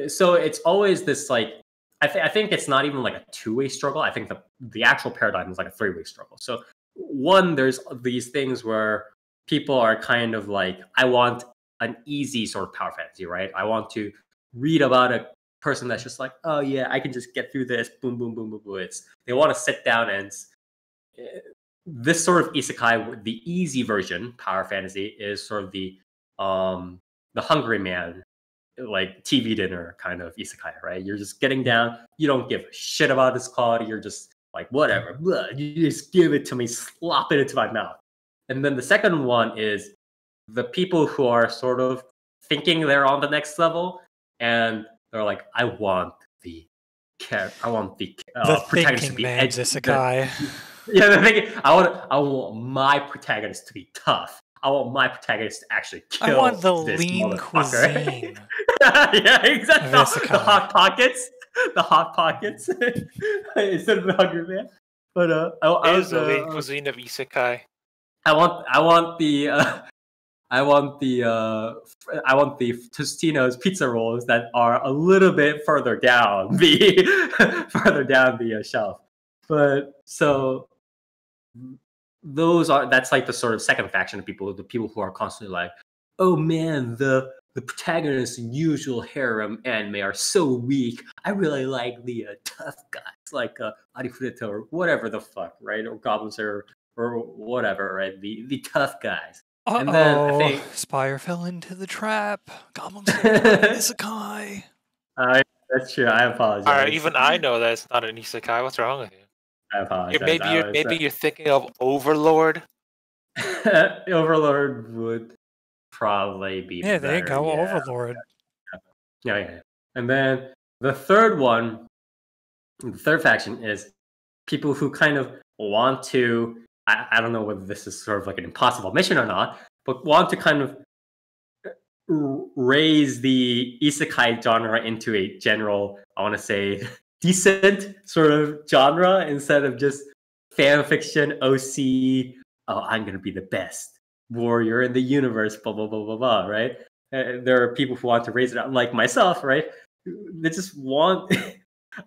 so it's always this like, I think it's not even like a two-way struggle. I think the actual paradigm is like a three-way struggle. So one, there's these things where people are kind of like, I want an easy sort of power fantasy, right? I want to read about a person that's just like, oh yeah, I can just get through this, boom, boom, boom, boom, boom. They want to sit down and this sort of isekai, the easy version power fantasy, is sort of the Hungry Man, like TV dinner kind of isekai, right? You're just getting down, you don't give a shit about this quality, you're just like, whatever, blah, you just give it to me, slop it into my mouth. And then the second one is the people who are sort of thinking they're on the next level, and they're like, I want the protagonist to be edgy. Isekai. Yeah, the thing is, I want my protagonist to be tough. I want my protagonist to actually kill. I want the this lean cuisine. Yeah, exactly. The hot pockets. The hot pockets instead of the Hungry Man. But I was the lean cuisine of isekai. I want the I want the Tostino's pizza rolls that are a little bit further down the shelf. But so that's like the sort of second faction of people, the people who are constantly like, oh man, the protagonists in usual harem anime are so weak. I really like the tough guys like Arifureta or whatever the fuck, right? Or goblins or whatever, right? The tough guys. And then I think Spire fell into the trap. Goblins isekai. That's true. I apologize. All right, even I know that it's not an isekai. What's wrong with you? I apologize. Maybe you're thinking of Overlord. Overlord would probably be Yeah, there you better, go, yeah. Overlord. Yeah. And then the third faction is people who kind of want to, I don't know whether this is sort of like an impossible mission or not, but want to kind of raise the isekai genre into a general, I want to say, decent sort of genre instead of just fan fiction, OC, oh, I'm going to be the best warrior in the universe, blah, blah, blah, blah, blah, right? There are people who want to raise it up, like myself, right? They just want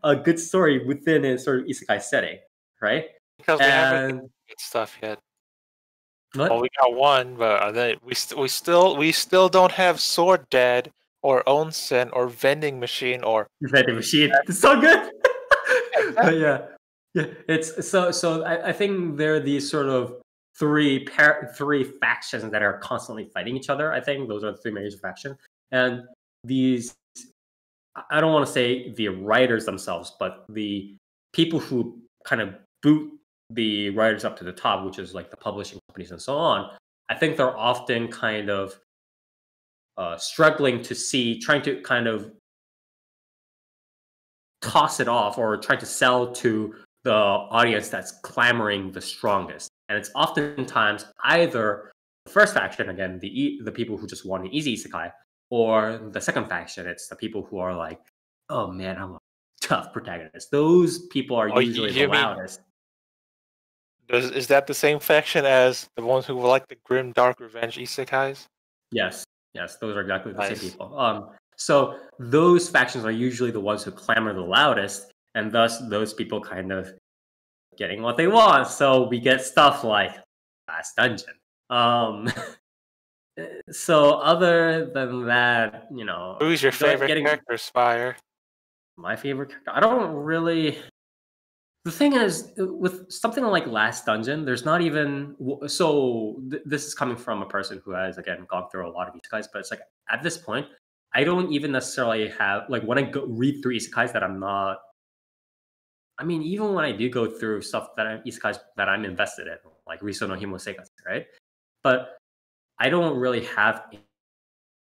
a good story within a sort of isekai setting, right? Because we haven't good stuff yet. What? Well, we got one, but then we still don't have Sword Dad or Onsen or Vending Machine or Vending Machine. It's so good. Exactly. Yeah. It's so. I think there are these sort of three factions that are constantly fighting each other. I think those are the three major factions, and these. I don't want to say the writers themselves, but the people who kind of boot the writers up to the top, which is like the publishing companies and so on. I think they're often kind of struggling trying to kind of toss it off or try to sell to the audience that's clamoring the strongest. And it's oftentimes either the first faction, again, the people who just want an easy isekai, or the second faction, it's the people who are like, oh man, I'm a tough protagonist. Those people are usually the loudest. Is that the same faction as the ones who like the grim dark revenge isekais? Yes, those are exactly the same people. So those factions are usually the ones who clamor the loudest, and thus those people kind of getting what they want. So we get stuff like Last Dungeon. So other than that, who's your favorite character, Spire? My favorite character? I don't really. The thing is, with something like Last Dungeon, there's not even this is coming from a person who has again gone through a lot of isekais, but it's like at this point, I don't even necessarily have like when I read through isekais that I'm not. I mean, even when I do go through stuff isekais that I'm invested in, like Riso no Himo Seikatsu, right? But I don't really have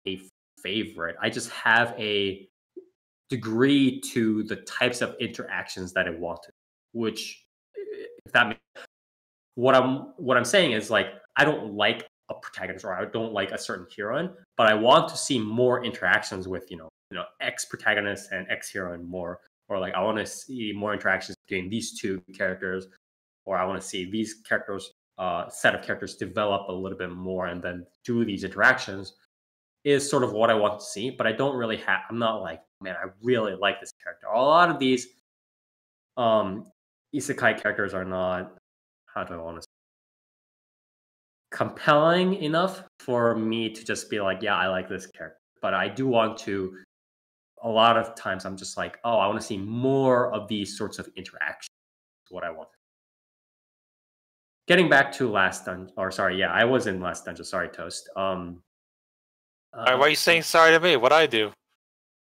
a favorite. I just have a degree to the types of interactions that I want to, which, if that makes what I'm saying is like I don't like a protagonist or I don't like a certain heroine, but I want to see more interactions with X protagonist and X heroine more, or like I want to see more interactions between these two characters, or I want to see these characters set of characters develop a little bit more and then do these interactions is sort of what I want to see. But I don't really have. I'm not like, man, I really like this character. A lot of these isekai characters are not. How do I want to say? Compelling enough for me to just be like, yeah, I like this character. But I do want to. A lot of times, I'm just like, oh, I want to see more of these sorts of interactions. What I want. Getting back to Last Dungeon, or sorry, yeah, I was in Last Dungeon. Sorry, Toast. Why are you saying sorry to me? What'd I do?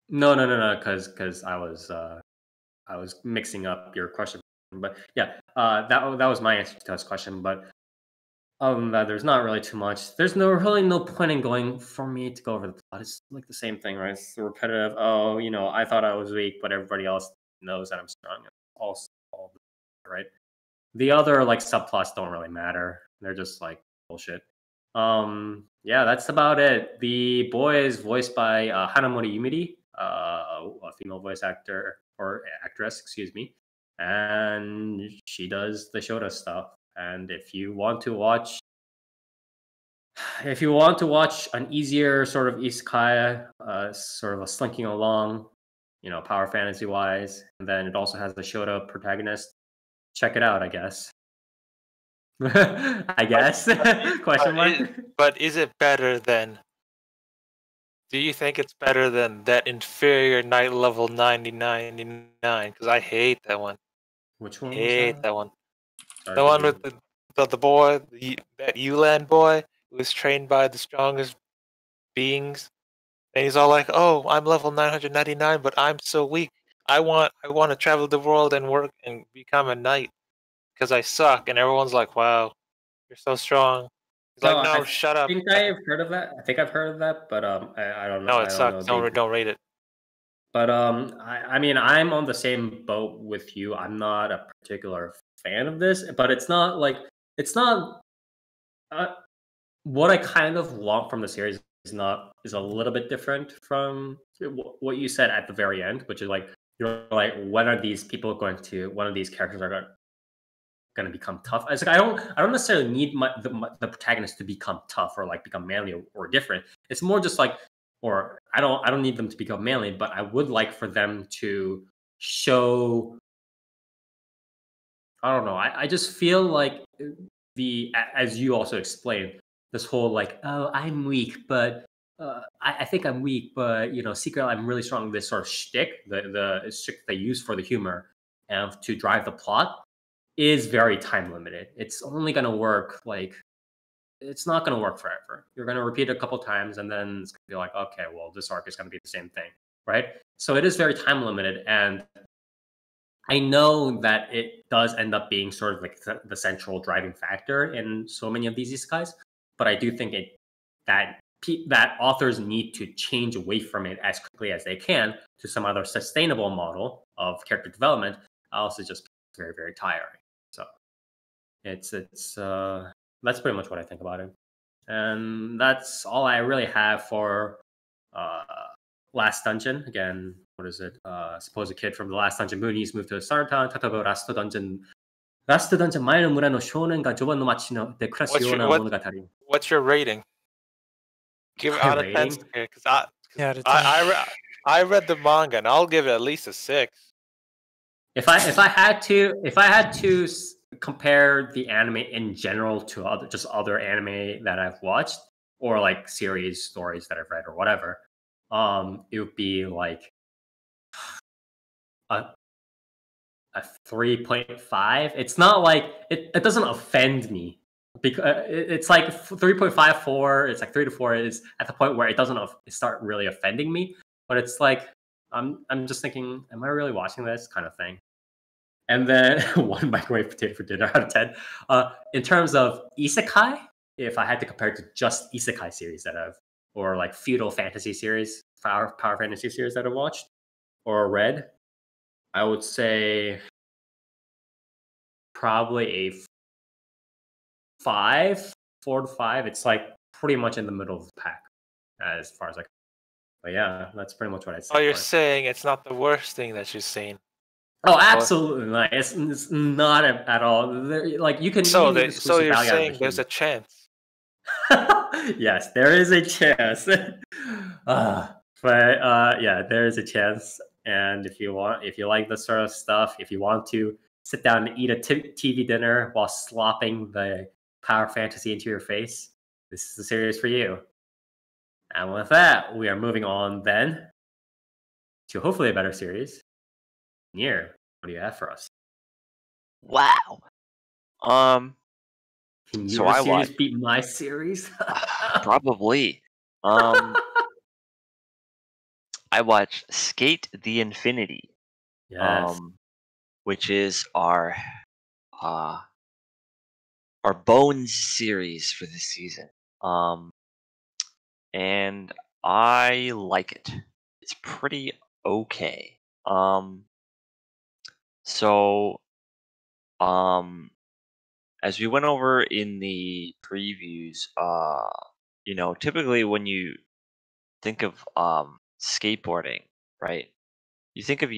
No, because I was mixing up your question. But yeah, that was my answer to Toast's question. But that, there's not really too much. There's really no point in going for me to go over the plot. It's like the same thing, right? It's repetitive. Oh, I thought I was weak, but everybody else knows that I'm strong. Also, right? The other like subplots don't really matter. They're just like bullshit. Yeah, that's about it. The boy is voiced by Hanamori Yumiri, a female voice actor or actress, excuse me, and she does the Shota stuff. And if you want to watch If you want to watch an easier sort of isekai, sort of a slinking along, power fantasy wise, and then it also has the Shota protagonist, check it out, I guess. I guess? Question mark? But is it better than? Do you think it's better than that inferior Night Level 9099? Because I hate that one. Which one was Hate that one. Sorry, The one could with the boy, that Uland boy who was trained by the strongest beings, and he's all like, "Oh, I'm level 999, but I'm so weak. I want to travel the world and work and become a knight because I suck." And everyone's like, "Wow, you're so strong." He's like, No, "No, I shut up." think I've heard of that. I think I've heard of that, but I don't know. No, I it don't know. sucks. Don't rate it. But I mean, I'm on the same boat with you. I'm not a particular fan of this, but it's not like it's not uh, what I kind of want from the series is a little bit different from what you said at the very end, which is like you're like, when are these people going to? One of these characters are going to become tough. It's like I don't necessarily need the protagonist to become tough or like become manly or different. It's more just like, or I don't need them to become manly, but I would like for them to show. I don't know. I just feel like as you also explained, this whole like, oh, I'm weak, but I think I'm weak, but secretly I'm really strong. This sort of shtick, the shtick they use for the humor and to drive the plot is very time limited. It's only going to work like it's not going to work forever. You're going to repeat it a couple times and then it's going to be like, okay, well, this arc is going to be the same thing, right? So it is very time limited, and I know that it does end up being sort of like the central driving factor in so many of these isekais, but I do think that authors need to change away from it as quickly as they can to some other sustainable model of character development. Else it's just very, very tiring. So it's that's pretty much what I think about it, and that's all I really have for uh, Last Dungeon. Again, what is it? Suppose a kid from the Last Dungeon Boonies moved to Sartan, 例えばラストダンジョン前の村の少年が序盤の街で暮らすような物語。What's your rating? Give it My out of 10 rating? because Yeah, out of 10. I read the manga and I'll give it at least a 6. If I had to compare the anime in general to other anime that I've watched or like series stories that I've read or whatever, it would be like a 3.5. It's not like it doesn't offend me because it's like 3.54. It's like 3 to 4 is at the point where it doesn't start really offending me. But it's like I'm just thinking, am I really watching this kind of thing? And then one microwave potato for dinner out of 10. In terms of isekai, if I had to compare it to just isekai series that I've or like feudal fantasy series, power fantasy series that I've watched or read, I would say probably a 4 to 5. It's like pretty much in the middle of the pack as far as like. But yeah, that's pretty much what I'd say. Oh, you're saying it's not the worst thing that you've seen. Oh, absolutely not. It's not at all. Like you can. So you're saying there's a chance. Yes, there is a chance. But yeah, there is a chance. And if you like this sort of stuff, if you want to sit down and eat a TV dinner while slopping the power fantasy into your face, this is the series for you. And with that, we are moving on then to hopefully a better series. Nier, what do you have for us? Wow. Can So your I series watched- beat my series? Probably. I watched SK8 the Infinity. Yes. Which is our Bones series for this season. And I like it. It's pretty okay. So as we went over in the previews, typically when you think of skateboarding, right? You think of,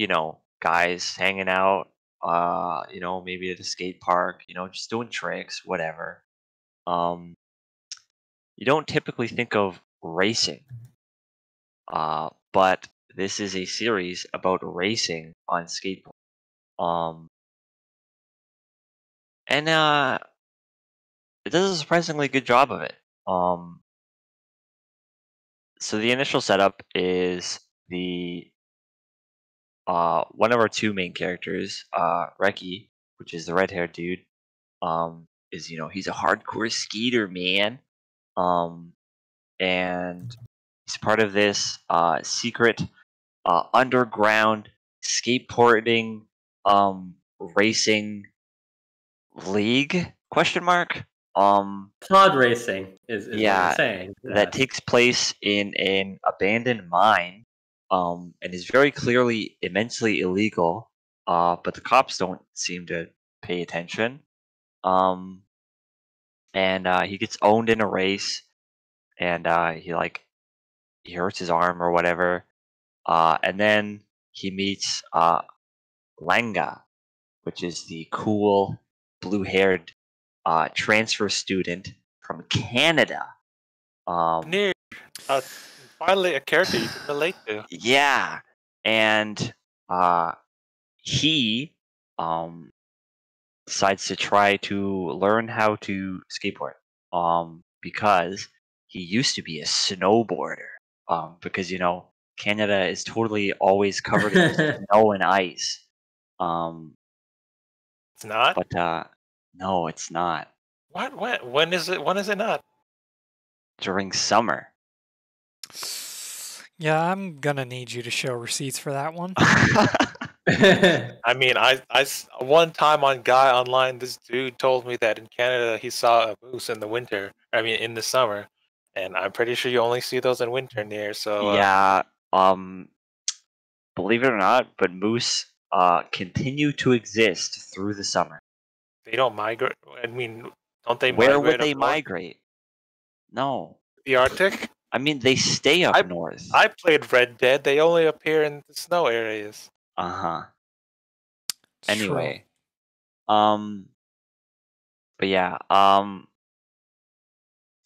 guys hanging out, maybe at a skate park, just doing tricks, whatever. you don't typically think of racing. But this is a series about racing on skateboard. And it does a surprisingly good job of it. So the initial setup is the one of our two main characters, Reki, which is the red-haired dude. Is he's a hardcore skater, man. And he's part of this secret underground skateboarding racing league question mark. Pod racing is what you're Yeah, saying. that Yes. takes place in an abandoned mine, and is very clearly immensely illegal. But the cops don't seem to pay attention. And he gets owned in a race, and he hurts his arm or whatever. And then he meets Langa, which is the cool blue-haired transfer student from Canada. Near, finally a character you can relate to. Yeah, and he decides to try to learn how to skateboard. Because he used to be a snowboarder. Because Canada is totally always covered in snow and ice. It's not. But no, it's not. What? When is it? When is it not? During summer. Yeah, I'm gonna need you to show receipts for that one. I mean, one time on Guy Online, this dude told me that in Canada he saw a moose in the winter. I mean, in the summer, and I'm pretty sure you only see those in winter near. So Yeah. Believe it or not, but moose continue to exist through the summer. they don't migrate. I mean, don't they Where migrate would they up north? migrate? No. The Arctic? I mean, they stay up north. I played Red Dead. They only appear in the snow areas. Uh-huh. It's true. Anyway. But yeah,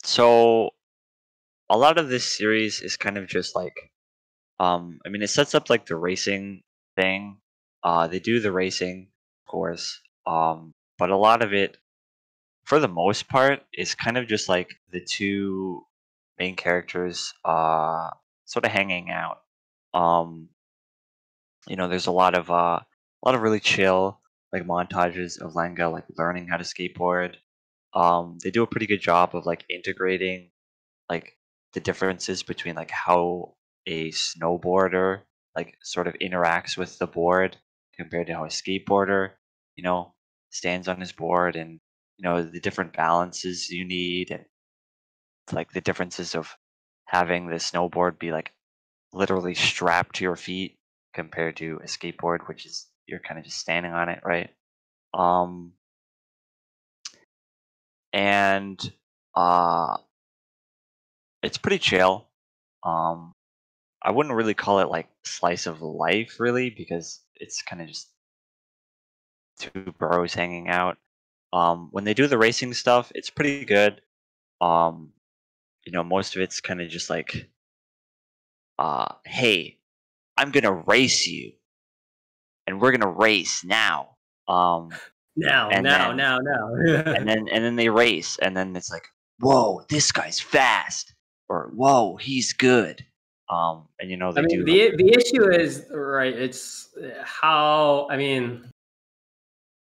so a lot of this series is kind of just like I mean, it sets up like the racing thing. They do the racing, of course. But a lot of it, for the most part, is kind of just like the two main characters sort of hanging out. There's a lot of really chill like montages of Lenga like learning how to skateboard. They do a pretty good job of like integrating like the differences between like how a snowboarder like sort of interacts with the board compared to how a skateboarder, you know, stands on his board, and the different balances you need, and like the differences of having the snowboard be like literally strapped to your feet compared to a skateboard, which is you're kind of just standing on it, right? Um, and it's pretty chill. I wouldn't really call it like slice of life, really, because it's kind of just two bros hanging out. When they do the racing stuff, it's pretty good. Most of it's kind of just like, hey, I'm gonna race you, and we're gonna race now. Now. And then they race, and then it's like, whoa, this guy's fast, or whoa, he's good. And they I mean, do. the issue is, right, it's how, I mean,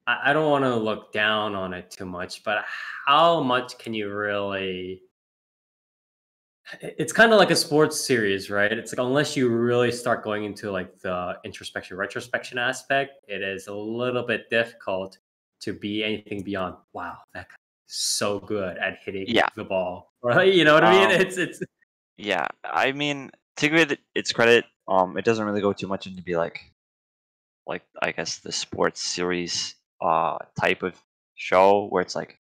I don't want to look down on it too much, but how much can you really? It's kind of like a sports series, right? It's like unless you really start going into like the introspection, retrospection aspect, it is a little bit difficult to be anything beyond, wow, that guy is so good at hitting the ball. Right? You know what I mean? It's Yeah, I mean, to give it its credit, it doesn't really go too much into be like I guess the sports series type of show where it's like,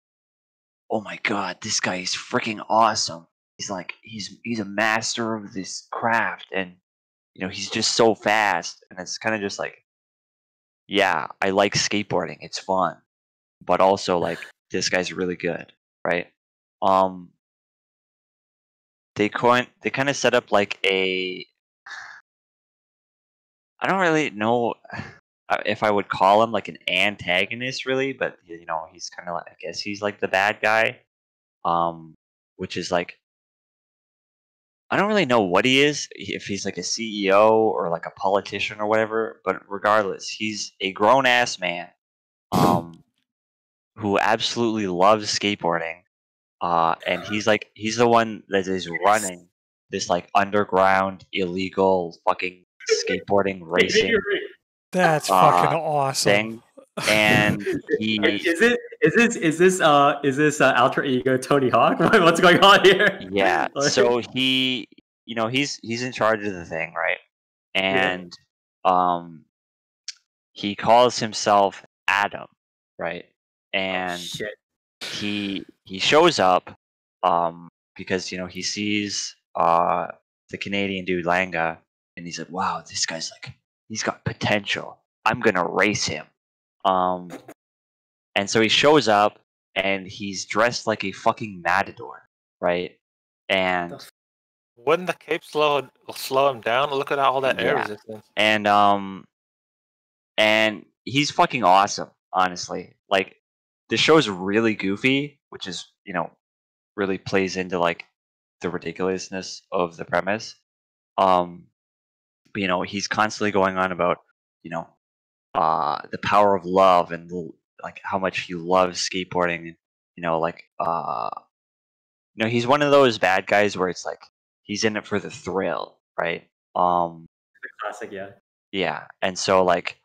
oh my god, this guy is freaking awesome. He's like he's a master of this craft, and he's just so fast, and it's kind of just like, yeah, I like skateboarding, it's fun, but also like this guy's really good, right? they kind of set up like a. I don't really know if I would call him like an antagonist, really, but he's kind of like, I guess he's like the bad guy, which is like I don't really know what he is, if he's like a CEO or like a politician or whatever, but regardless, he's a grown ass man, who absolutely loves skateboarding, and he's the one that is running this like underground illegal fucking skateboarding racing That's fucking awesome. thing, and is this alter ego Tony Hawk? What's going on here? yeah, so he's in charge of the thing, right? And he calls himself Adam, right? And shit. he shows up because he sees the Canadian dude Langa, and he's like, wow, this guy's like, he's got potential, I'm gonna race him. And so he shows up and he's dressed like a fucking matador, right? And Wouldn't the cape slow him down? Look at all that air Yeah. resistance. And he's fucking awesome, honestly. Like, the show's really goofy, which is, really plays into like the ridiculousness of the premise. But he's constantly going on about, the power of love and like how much he loves skateboarding. He's one of those bad guys where it's like he's in it for the thrill, right? Classic, yeah. Yeah, and so like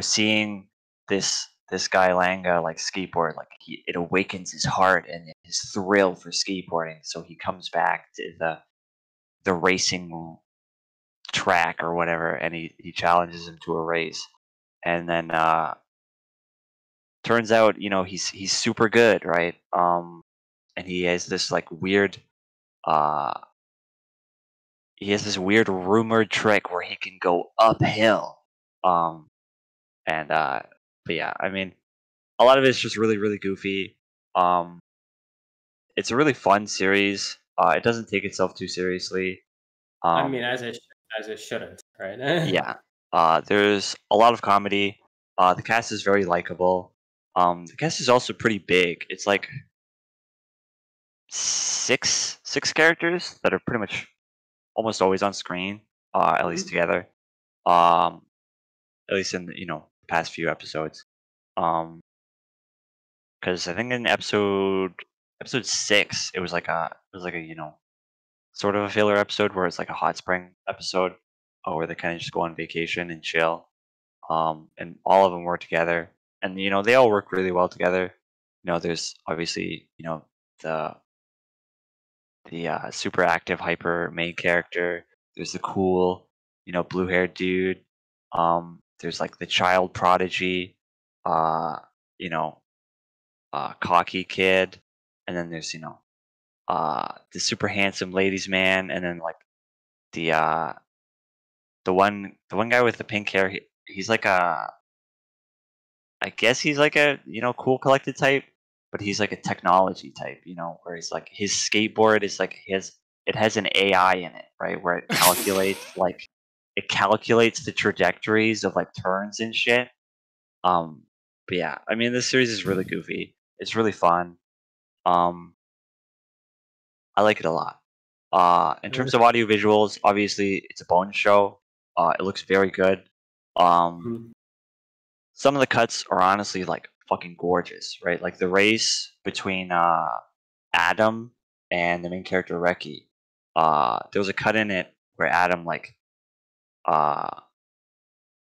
seeing this guy Langa like skateboard, like it awakens his heart and his thrill for skateboarding. So he comes back to the racing track or whatever, and he challenges him to a race, and then turns out he's super good, right? And he has this like weird uh rumored trick where he can go uphill. And but yeah, I mean, a lot of it's just really, really goofy. It's a really fun series. It doesn't take itself too seriously. I mean, as it shouldn't, right? Yeah. There's a lot of comedy. The cast is very likable. The cast is also pretty big. It's like six characters that are pretty much almost always on screen, at least together. At least in the past few episodes. Because I think in episode 6, it was like a sort of a filler episode where it's like a hot spring episode, where they kind of just go on vacation and chill. And all of them work together, and they all work really well together. There's obviously the super active hyper main character. There's the cool blue haired dude. There's like the child prodigy, you know, cocky kid, and then there's the super handsome ladies man, and then like the one guy with the pink hair. He's like I guess he's like a cool collected type, but he's like a technology type, where he's like his skateboard is like it has an AI in it, right, where it calculates the trajectories of like turns and shit. But yeah, I mean, this series is really goofy. It's really fun. I like it a lot. In terms of audio visuals, obviously it's a bonus show. It looks very good. Some of the cuts are honestly like fucking gorgeous, right? Like the race between Adam and the main character Reki. There was a cut in it where Adam like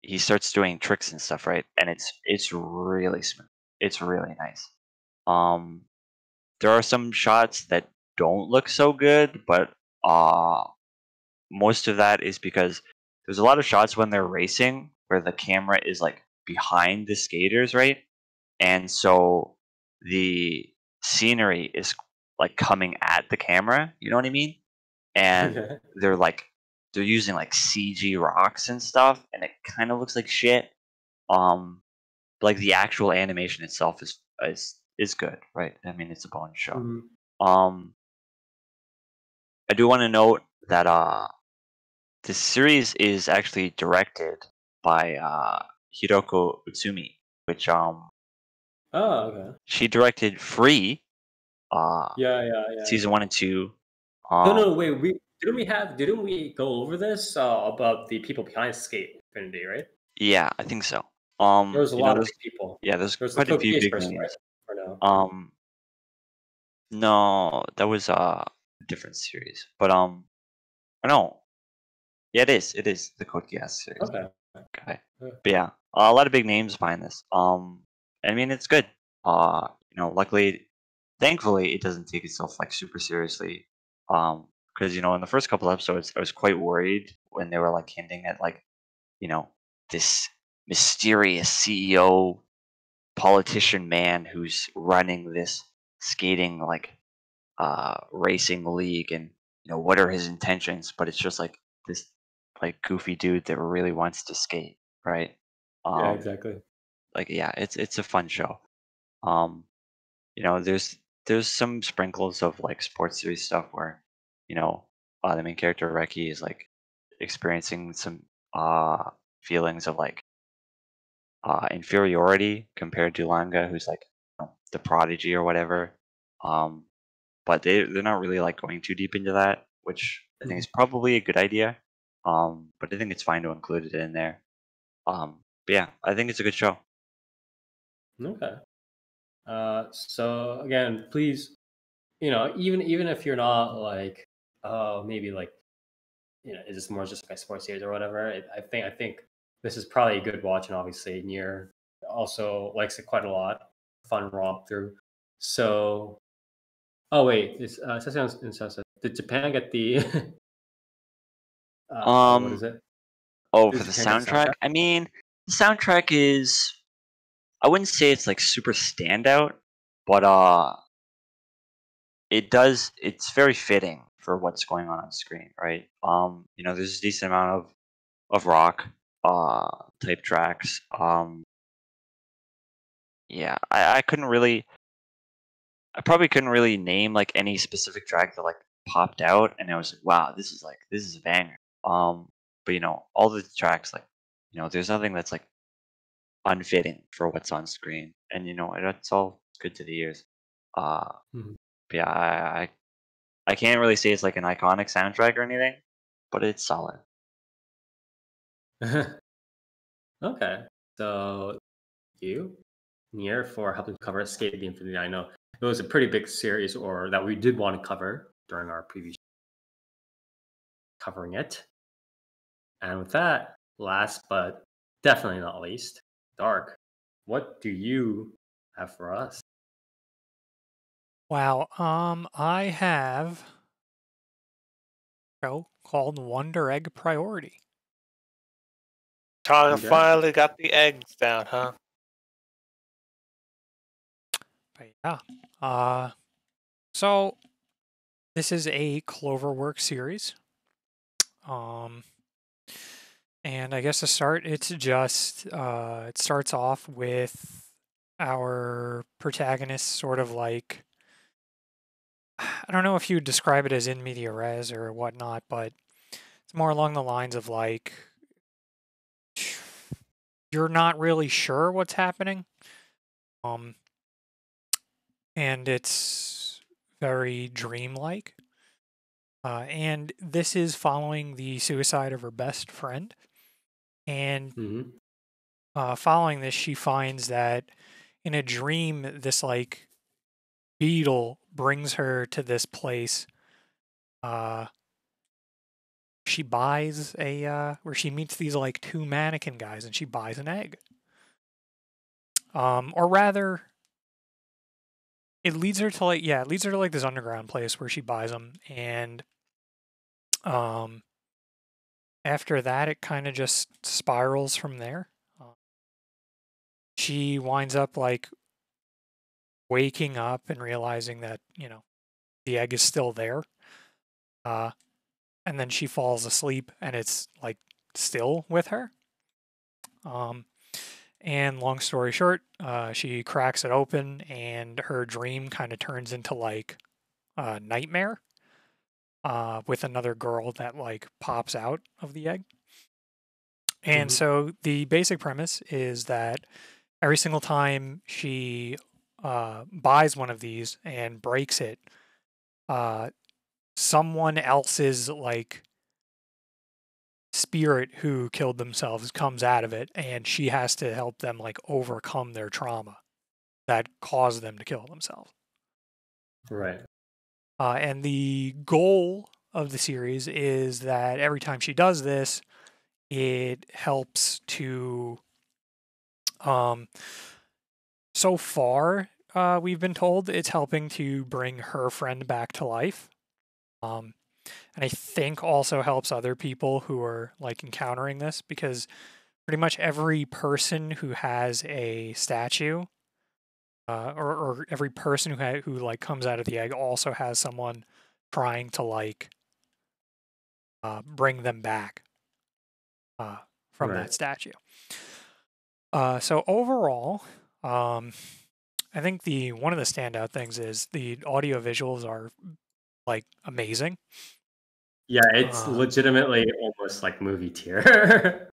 he starts doing tricks and stuff, right? And it's really smooth. It's really nice. There are some shots that don't look so good, but most of that is because there's a lot of shots when they're racing where the camera is like behind the skaters, right? And so the scenery is like coming at the camera, you know what I mean? And they're using like CG rocks and stuff, and it kind of looks like shit. But, like the actual animation itself is good, right? I mean, it's a bonus show. I do want to note that this series is actually directed by Hiroko Utsumi, which Oh, okay. she directed Free, Yeah. season 1 and 2. No, wait. Didn't we go over this about the people behind Skate Infinity, right? Yeah, I think so. There was a You know, lot of there's big people. there's There was the quite a Code few Geass big person, right? names. Or no? No, that was a different series. But no, yeah, it is the Code Geass series. Okay. Okay, Yeah. but yeah, a lot of big names behind this. I mean, it's good. Luckily, thankfully, it doesn't take itself like super seriously. Because in the first couple episodes, I was quite worried when they were like hinting at like, this mysterious CEO politician man who's running this skating like racing league, and what are his intentions, but it's just like this like goofy dude that really wants to skate, right? Yeah, um exactly. like, yeah, it's a fun show. um there's some sprinkles of like sports series stuff where the main character Reki is like experiencing some feelings of like inferiority compared to Langa, who's like the prodigy or whatever. Um, but they're not really like going too deep into that, which I think is probably a good idea. But I think it's fine to include it in there. But yeah, I think it's a good show. Okay. So again, please, even if you're not like, maybe like, is this more just like a sports series or whatever? I think this is probably a good watch, and obviously Nier also likes it quite a lot. Fun romp through. So, oh wait, it says in Sasa, did Japan get the what is Um, it? oh, Did for the Japan get the soundtrack, soundtrack? I mean, the soundtrack is, I wouldn't say it's like super standout, but it's very fitting for what's going on screen, right? There's a decent amount of rock type tracks. Yeah, I probably couldn't really name like any specific track that like popped out, and I was like, wow, this is a banger. But all the tracks, like, there's nothing that's like unfitting for what's on screen, and that's all good to the ears. Uh, Mhm. but yeah, I can't really say it's like an iconic soundtrack or anything, but it's solid. Okay, so you, Nier, for helping cover Escape the Infinity. I know it was a pretty big series, or that we did want to cover during our previous covering it. And with that, last but definitely not least, Dark, what do you have for us? Wow. I have a show called Wonder Egg Priority. Tyler Okay. finally got the eggs down, huh? But yeah. So this is a Cloverworks series. And I guess to start, it's just it starts off with our protagonist sort of like, I don't know if you'd describe it as in media res or whatnot, but it's more along the lines of like you're not really sure what's happening. And it's very dreamlike. And this is following the suicide of her best friend. And following this, she finds that in a dream, this like beetle brings her to this place. She buys where she meets these like two mannequin guys, and she buys an egg. Or rather, it leads her to like this underground place where she buys them, and after that, it kind of just spirals from there. She winds up like waking up and realizing that the egg is still there. And then she falls asleep, and it's like still with her. And long story short, she cracks it open, and her dream kind of turns into like a nightmare. with another girl that like pops out of the egg. And Mhm. so the basic premise is that every single time she buys one of these and breaks it, someone else's like spirit who killed themselves comes out of it, and she has to help them like overcome their trauma that caused them to kill themselves. Right. And the goal of the series is that every time she does this, it helps to. So far, we've been told it's helping to bring her friend back to life. And I think also helps other people who are like encountering this, because pretty much every person who has a statue, or every person who like comes out of the egg also has someone trying to like bring them back from that Right. statue. So overall, I think one of the standout things is the audio visuals are like amazing. Yeah, it's Uh, legitimately almost like movie tier.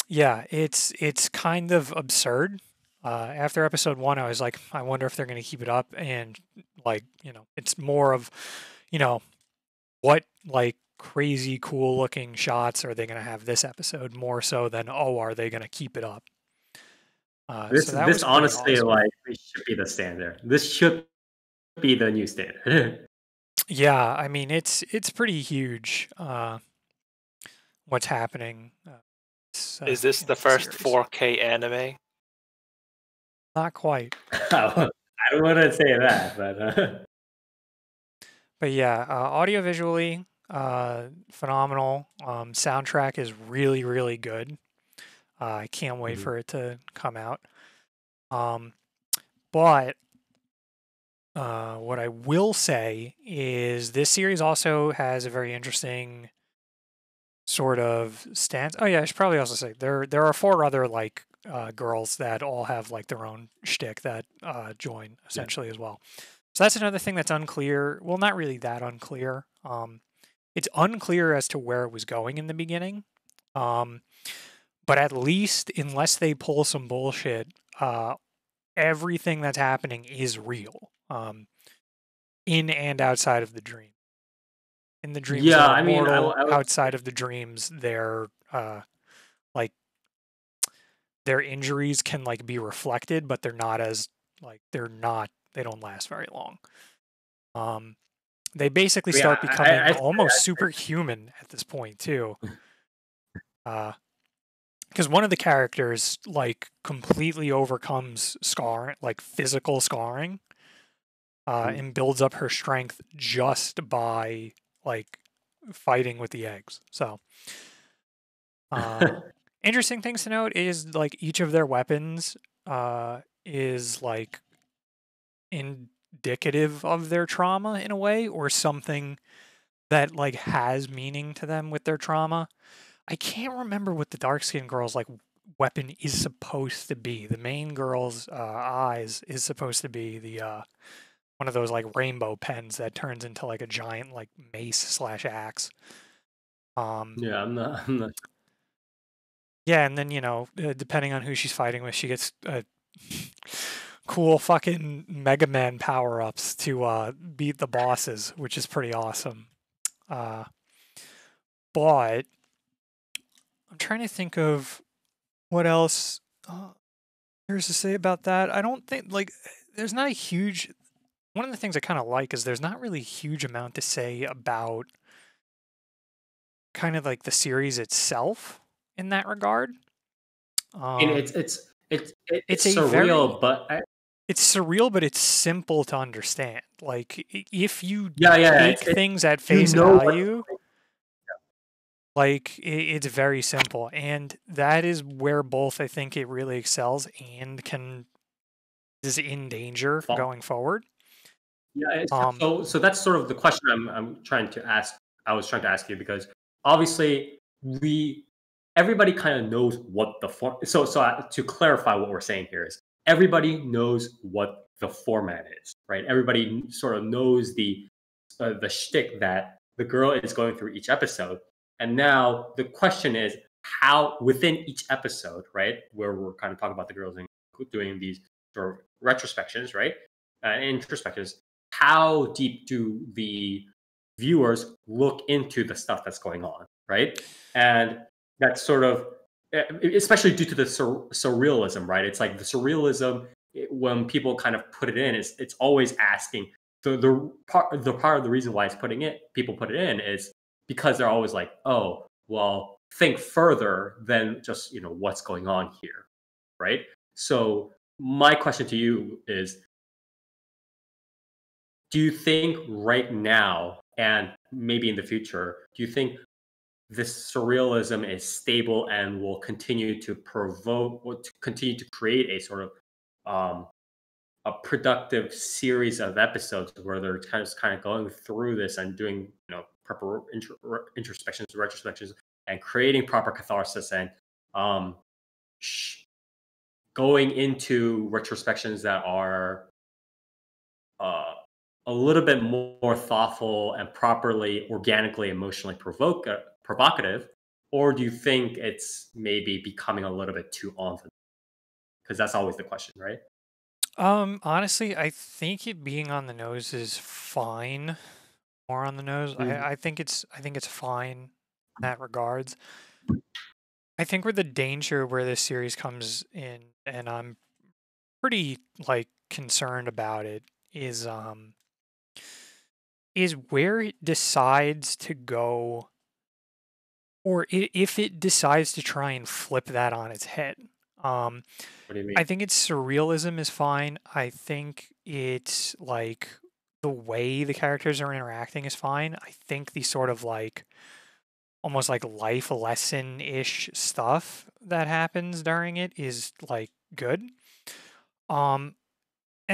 yeah, it's kind of absurd. After episode 1, I was like, I wonder if they're going to keep it up, and like, it's more of, what like crazy cool looking shots are they going to have this episode, more so than, oh, are they going to keep it up? This So that this was pretty honestly awesome. like it should be the standard. This should be the new standard. Yeah, I mean it's pretty huge. What's happening? Is this In the the first series? 4K anime? Not quite, I don't want to say that, but but yeah, audio visually, phenomenal. Soundtrack is really really good. I can't wait Mhm. for it to come out. But what I will say is this series also has a very interesting sort of stance. Oh yeah, I should probably also say there are 4 other like girls that all have like their own shtick that join Yeah. essentially as well. So that's another thing that's unclear. Well, not really that unclear. It's unclear as to where it was going in the beginning. But at least unless they pull some bullshit, everything that's happening is real. In and outside of the dream. In the dreams, Yeah, they're I mean, immortal. I would Outside of the dreams, they're like their injuries can like be reflected, but they're not as like they don't last very long. They basically I mean, start becoming I'd almost superhuman at this point too. Because one of the characters like completely overcomes scar, like physical scarring, say, and builds up her strength just by like fighting with the eggs. So, interesting things to note is like each of their weapons is like indicative of their trauma in a way, or something that like has meaning to them with their trauma. I can't remember what the dark skinned girl's like weapon is supposed to be. The main girl's eyes is supposed to be the one of those like rainbow pens that turns into like a giant like mace/axe. yeah, I'm not. Yeah, and then depending on who she's fighting with, she gets cool fucking Mega Man power ups to beat the bosses, which is pretty awesome. But I'm trying to think of what else there's to say about that. I don't think like there's not a huge. One of the things I kind of like is there's not really a huge amount to say about kind of like the series itself in that regard. I mean, It's it's a very surreal, but it's surreal, but it's simple to understand. Like if you yeah, yeah, take things at you face know what. value, like it's very simple, and that is where both I think it really excels and is in danger Fall. going forward. Yeah, Um, so that's sort of the question I'm trying to ask. I was trying to ask you because obviously everybody kind of knows what the form. To clarify what we're saying here is everybody knows what the format is, right? Everybody sort of knows the shtick that the girl is going through each episode. And now the question is how within each episode, right, where we're kind of talking about the girls and doing these sort of retrospections, right, introspections, how deep do the viewers look into the stuff that's going on, right? And that's sort of, especially due to the surrealism, right? It's like the surrealism, when people kind of put it in, it's always asking, the part of the reason why people put it in is because they're always like, oh, well, think further than just, you know, what's going on here, right? So my question to you is, do you think right now and maybe in the future, do you think this surrealism is stable and will continue to continue to create a sort of a productive series of episodes where they're kind of going through this and doing, you know, proper introspections, retrospections, and creating proper catharsis and um, going into retrospections that are uh, a little bit more thoughtful and properly, organically, emotionally provocative, or do you think it's maybe becoming a little bit too on? Because that's always the question, right? Honestly, I think it being on the nose is fine. More on the nose. I think it's fine in that regards. I think where the danger where this series comes in, and I'm pretty like concerned about it, is where it decides to go, or if it decides to try and flip that on its head. What do you mean? I think its surrealism is fine. I think it's like the way the characters are interacting is fine. I think the sort of like almost like life lesson-ish stuff that happens during it is like good. And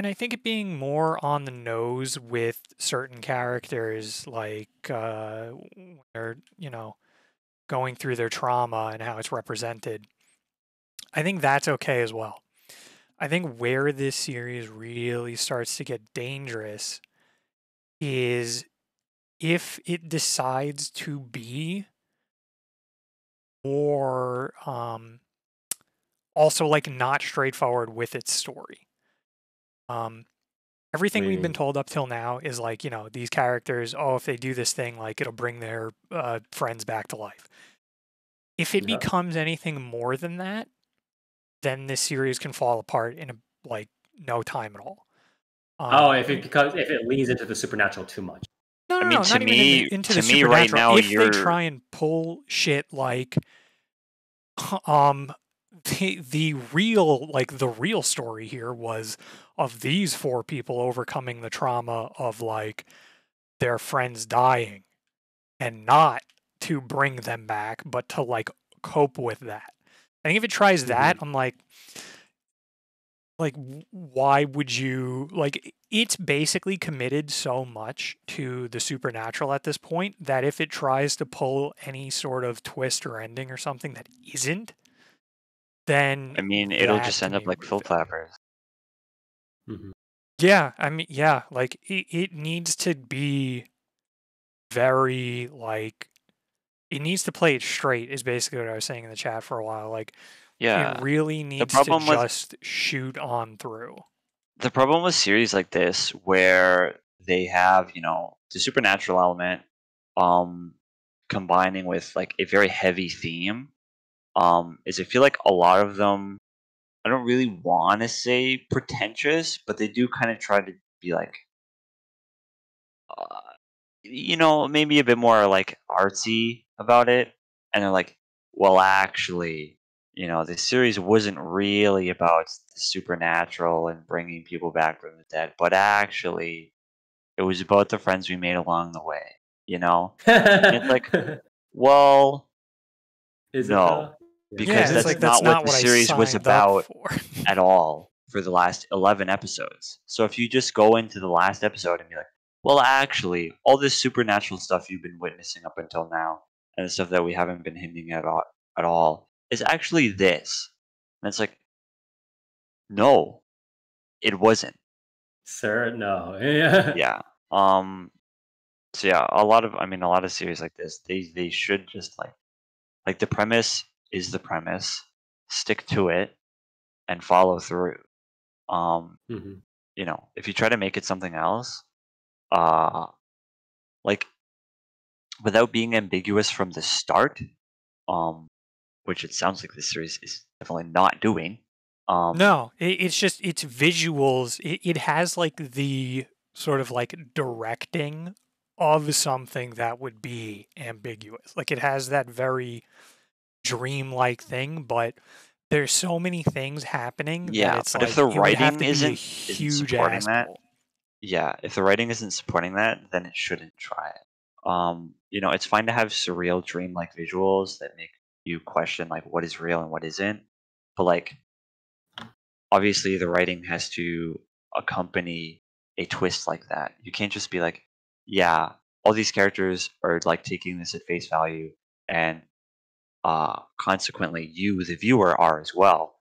I think it being more on the nose with certain characters, like they're, you know, going through their trauma and how it's represented, I think that's okay as well. I think where this series really starts to get dangerous is if it decides to be more also like not straightforward with its story. Everything we've been told up till now is like, you know, these characters, oh, if they do this thing, like it'll bring their friends back to life. If it becomes anything more than that, then this series can fall apart in like no time at all. If it leans into the supernatural too much. No, I mean, not even into the to me right supernatural. now, If they try and pull shit like, the real story here was of these four people overcoming the trauma of like their friends dying, and not to bring them back, but to like cope with that. I think if it tries that, I'm like, why would you, like, it's basically committed so much to the supernatural at this point that if it tries to pull any sort of twist or ending or something that isn't, then I mean, it'll that just to end up me like would Phil fail. Flappers. Yeah, I mean, yeah, like it needs to be very like, it needs to play it straight is basically what I was saying in the chat for a while. Like, Yeah. it really needs to problem with- just shoot on through. The problem with series like this, where they have, you know, the supernatural element, combining with like a very heavy theme, is I feel like a lot of them, I don't really want to say pretentious, but they do kind of try to be like, uh, you know, maybe a bit more like artsy about it. And they're like, well, actually, you know, the series wasn't really about the supernatural and bringing people back from the dead, but actually, it was about the friends we made along the way, you know? And it's like, well, Is it no, though? because it's that's like, not what the what I series was signed up about for. at all for the last 11 episodes. So if you just go into the last episode and be like, well, actually, all this supernatural stuff you've been witnessing up until now, and the stuff that we haven't been hinting at all, is actually this. And it's like, no, it wasn't. Sir, no. Yeah. Yeah. So yeah, a lot of series like this, they should just like the premise is the premise, stick to it, and follow through. Hmm. You know, if you try to make it something else, uh, like without being ambiguous from the start, um, which it sounds like this series is definitely not doing. No, it's just it's visuals. It has like the sort of like directing of something that would be ambiguous. Like it has that very dreamlike thing, but there's so many things happening that Yeah, it's but if like the it would have writing to be a isn't huge supporting ass that, pull. yeah, if the writing isn't supporting that, then it shouldn't try it. You know, it's fine to have surreal, dream-like visuals that make you question like what is real and what isn't, but like obviously the writing has to accompany a twist like that. You can't just be like, yeah, all these characters are like taking this at face value, and consequently you, the viewer, are as well.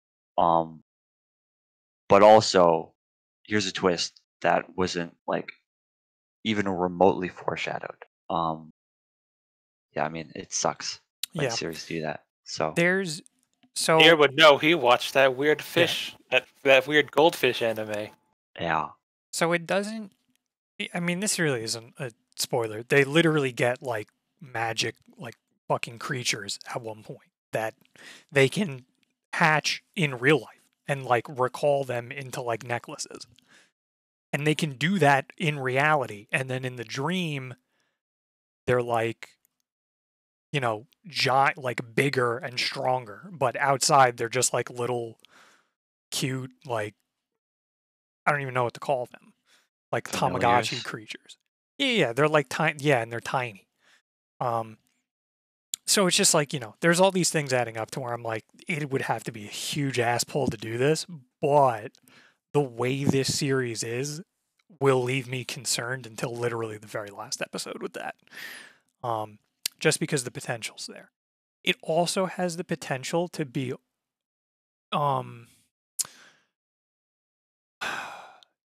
But also, here's a twist that wasn't like even remotely foreshadowed. Yeah, I mean, it sucks when Yeah, series do that. So there's Here so would know he watched that weird yeah. fish, that weird goldfish anime. yeah, So it doesn't. I mean, this really isn't a spoiler. They literally get like magic, like fucking creatures at one point that they can hatch in real life and like recall them into like necklaces. And they can do that in reality. And then in the dream, they're like, you know, giant, like bigger and stronger. But outside, they're just like little cute, like, I don't even know what to call them, like Tamagotchi familiars. creatures. Yeah, they're like tiny. Yeah, and they're tiny. Um, so it's just like, you know, there's all these things adding up to where I'm like, it would have to be a huge ass pull to do this, but the way this series is will leave me concerned until literally the very last episode with that. Just because the potential's there. It also has the potential to be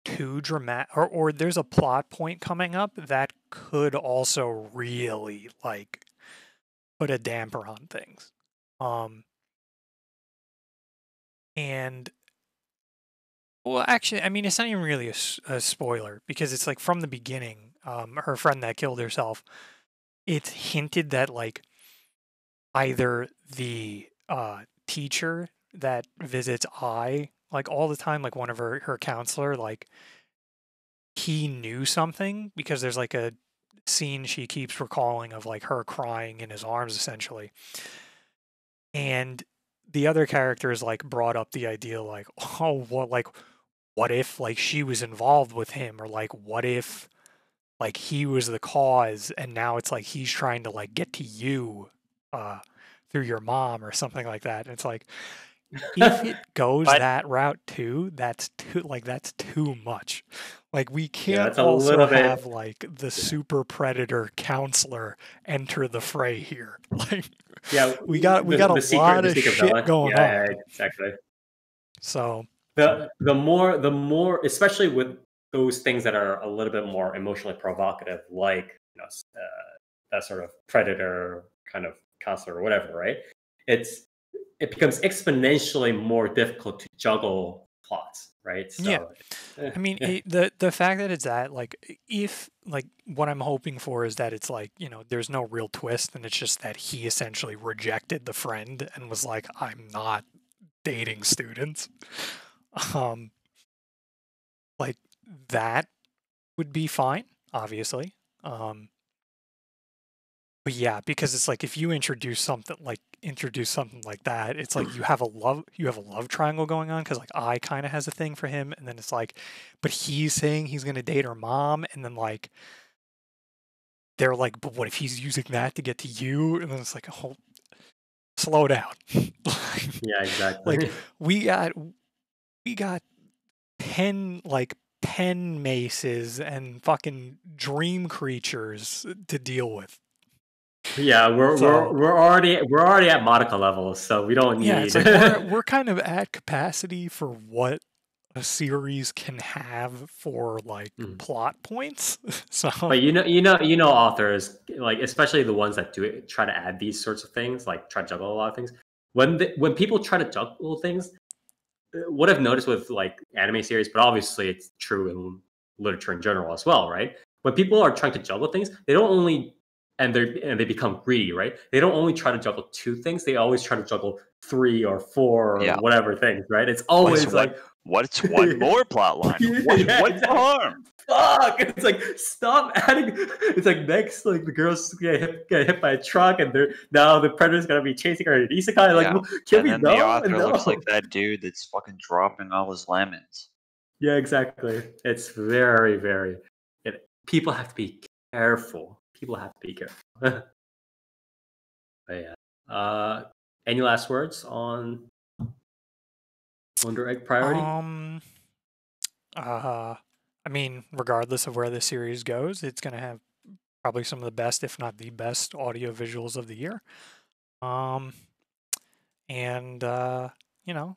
too dramatic, or there's a plot point coming up that could also really like put a damper on things. And well, actually, I mean, it's not even really a spoiler because it's like from the beginning, her friend that killed herself, it's hinted that like either the teacher that visits like all the time, like one of her counselor, like he knew something because there's like a scene she keeps recalling of like her crying in his arms essentially. And the other characters like brought up the idea like, oh, what if like she was involved with him, or like what if like he was the cause and now it's like he's trying to like get to you through your mom or something like that. And it's like if it goes But that route too, that's too much. Like we Yeah, can't it's a also little bit. have like the Yeah. super predator counselor enter the fray here. Like Yeah, we got a lot the of secret shit villain. going Yeah, on. exactly. So The more, especially with those things that are a little bit more emotionally provocative, like that sort of predator kind of counselor or whatever, right? It becomes exponentially more difficult to juggle plots, right? yeah. So, I mean, yeah. the fact that it's that, like, if, like, what I'm hoping for is that it's like, you know, there's no real twist, and it's just that he essentially rejected the friend and was like, I'm not dating students. Um, like, that would be fine, obviously. But yeah, because it's like if you introduce something like that, it's like you have a love triangle going on because like I kind of has a thing for him, and then it's like, but he's saying he's gonna date her mom, and then like they're like, but what if he's using that to get to you? And then it's like, oh, slow down. Yeah, exactly. Like we got 10 maces and fucking dream creatures to deal with. Yeah, So we're already at Monica levels, so we don't yeah, it's need. like we're kind of at capacity for what a series can have for like plot points. So, but you know, authors, like especially the ones that do it, try to add these sorts of things, like try to juggle a lot of things. When people try to juggle things, what I've noticed with like anime series, but obviously it's true in literature in general as well, right? When people are trying to juggle things, they don't only and they become greedy, right? They don't only try to juggle two things; they always try to juggle 3 or 4 or whatever things, right? It's always like, what's one more plot line? What's exactly. harm? Fuck! It's like, stop adding. It's like next, like the girls get hit by a truck, and now the predator's gonna be chasing her. Isekai, like, can we then know? the author No. looks like that dude that's fucking dropping all his lemons. Yeah, exactly. It's very, very. People have to be careful. People have to be careful. But yeah. Any last words on Wonder Egg priority? I mean, regardless of where the series goes, it's going to have probably some of the best, if not the best, audio visuals of the year. And you know,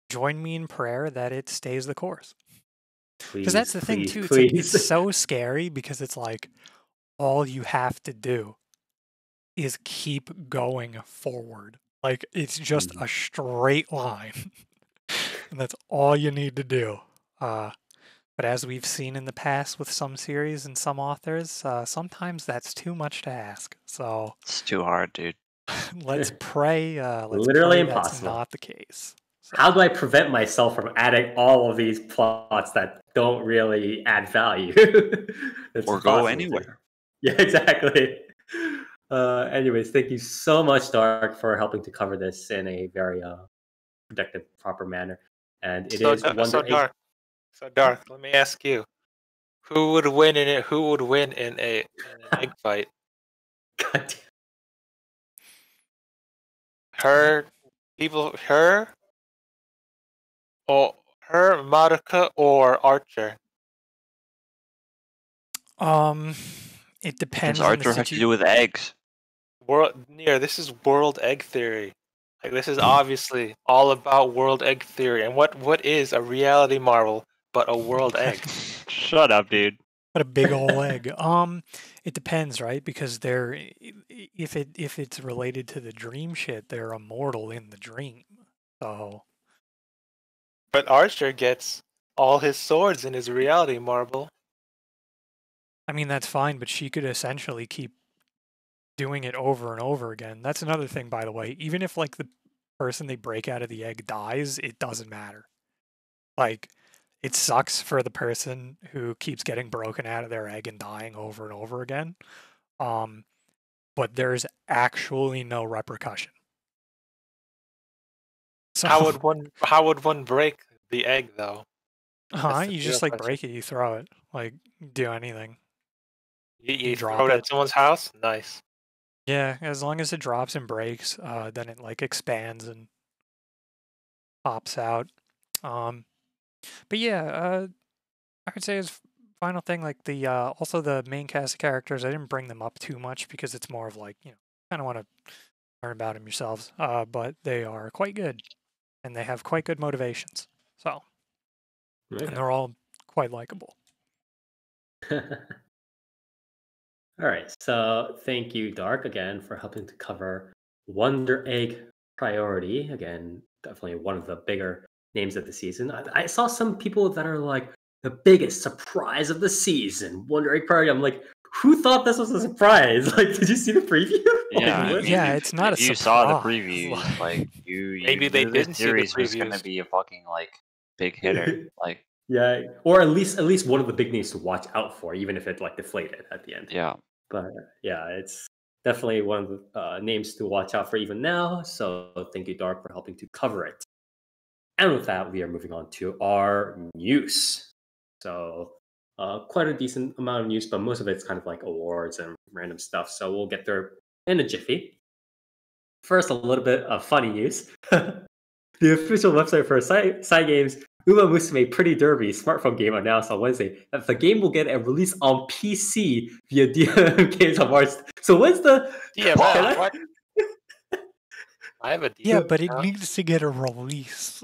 join me in prayer that it stays the course. Because that's the thing too. It's like, it's so scary because it's like all you have to do is keep going forward. Like it's just a straight line, and that's all you need to do. But as we've seen in the past with some series and some authors, sometimes that's too much to ask. So it's too hard, dude. Let's pray. Literally impossible. That's not the case. So. How do I prevent myself from adding all of these plots that don't really add value? Or go anywhere. Yeah, exactly. Anyways, thank you so much, Dark, for helping to cover this in a very productive, proper manner. And it is so Dark. So Dark, let me ask you, who would win in it? Who would win in an egg fight? God damn. Her, Madoka, or Archer? It depends. Does Archer have to do with eggs? This is world egg theory. Like, this is obviously all about world egg theory. And what is a reality marvel but a world egg? Shut up, dude. But a big old egg. It depends, right? Because if it's related to the dream shit, they're immortal in the dream. So. But Archer gets all his swords in his reality marble. I mean, that's fine, but she could essentially keep doing it over and over again. That's another thing, by the way. Even if like the person they break out of the egg dies, it doesn't matter. Like, it sucks for the person who keeps getting broken out of their egg and dying over and over again. But there's actually no repercussion. So, how would one break the egg though? You just like break it, you throw it. Like, do anything. You throw it at someone's house? Nice. Yeah, as long as it drops and breaks, then it like expands and pops out. But yeah, I would say as final thing, like the also the main cast of characters, I didn't bring them up too much because it's more of like, kind of want to learn about them yourselves. But they are quite good, and they have quite good motivations. So, and they're all quite likable. All right, so thank you, Dark, again for helping to cover Wonder Egg priority. Again, definitely one of the bigger names of the season. I saw some people that are like, the biggest surprise of the season, Wonder Egg priority. I'm like, who thought this was a surprise? Like, did you see the preview? Yeah, like, it's not a surprise. You saw the previews, like you maybe they didn't see the previews. Was going to be a fucking like big hitter, like. Yeah, or at least one of the big names to watch out for, even if it like deflated at the end. Yeah, but yeah, it's definitely one of the names to watch out for even now. So thank you, Dark, for helping to cover it. And with that, we are moving on to our news. So quite a decent amount of news, but most of it's kind of like awards and random stuff. So we'll get there in a jiffy. First, a little bit of funny news. The official website for Cygames Uma Musume Pretty Derby smartphone game announced on Wednesday that the game will get a release on PC via DM Games Awards. So when's the... what? I have a DM Yeah, but it needs to get a release.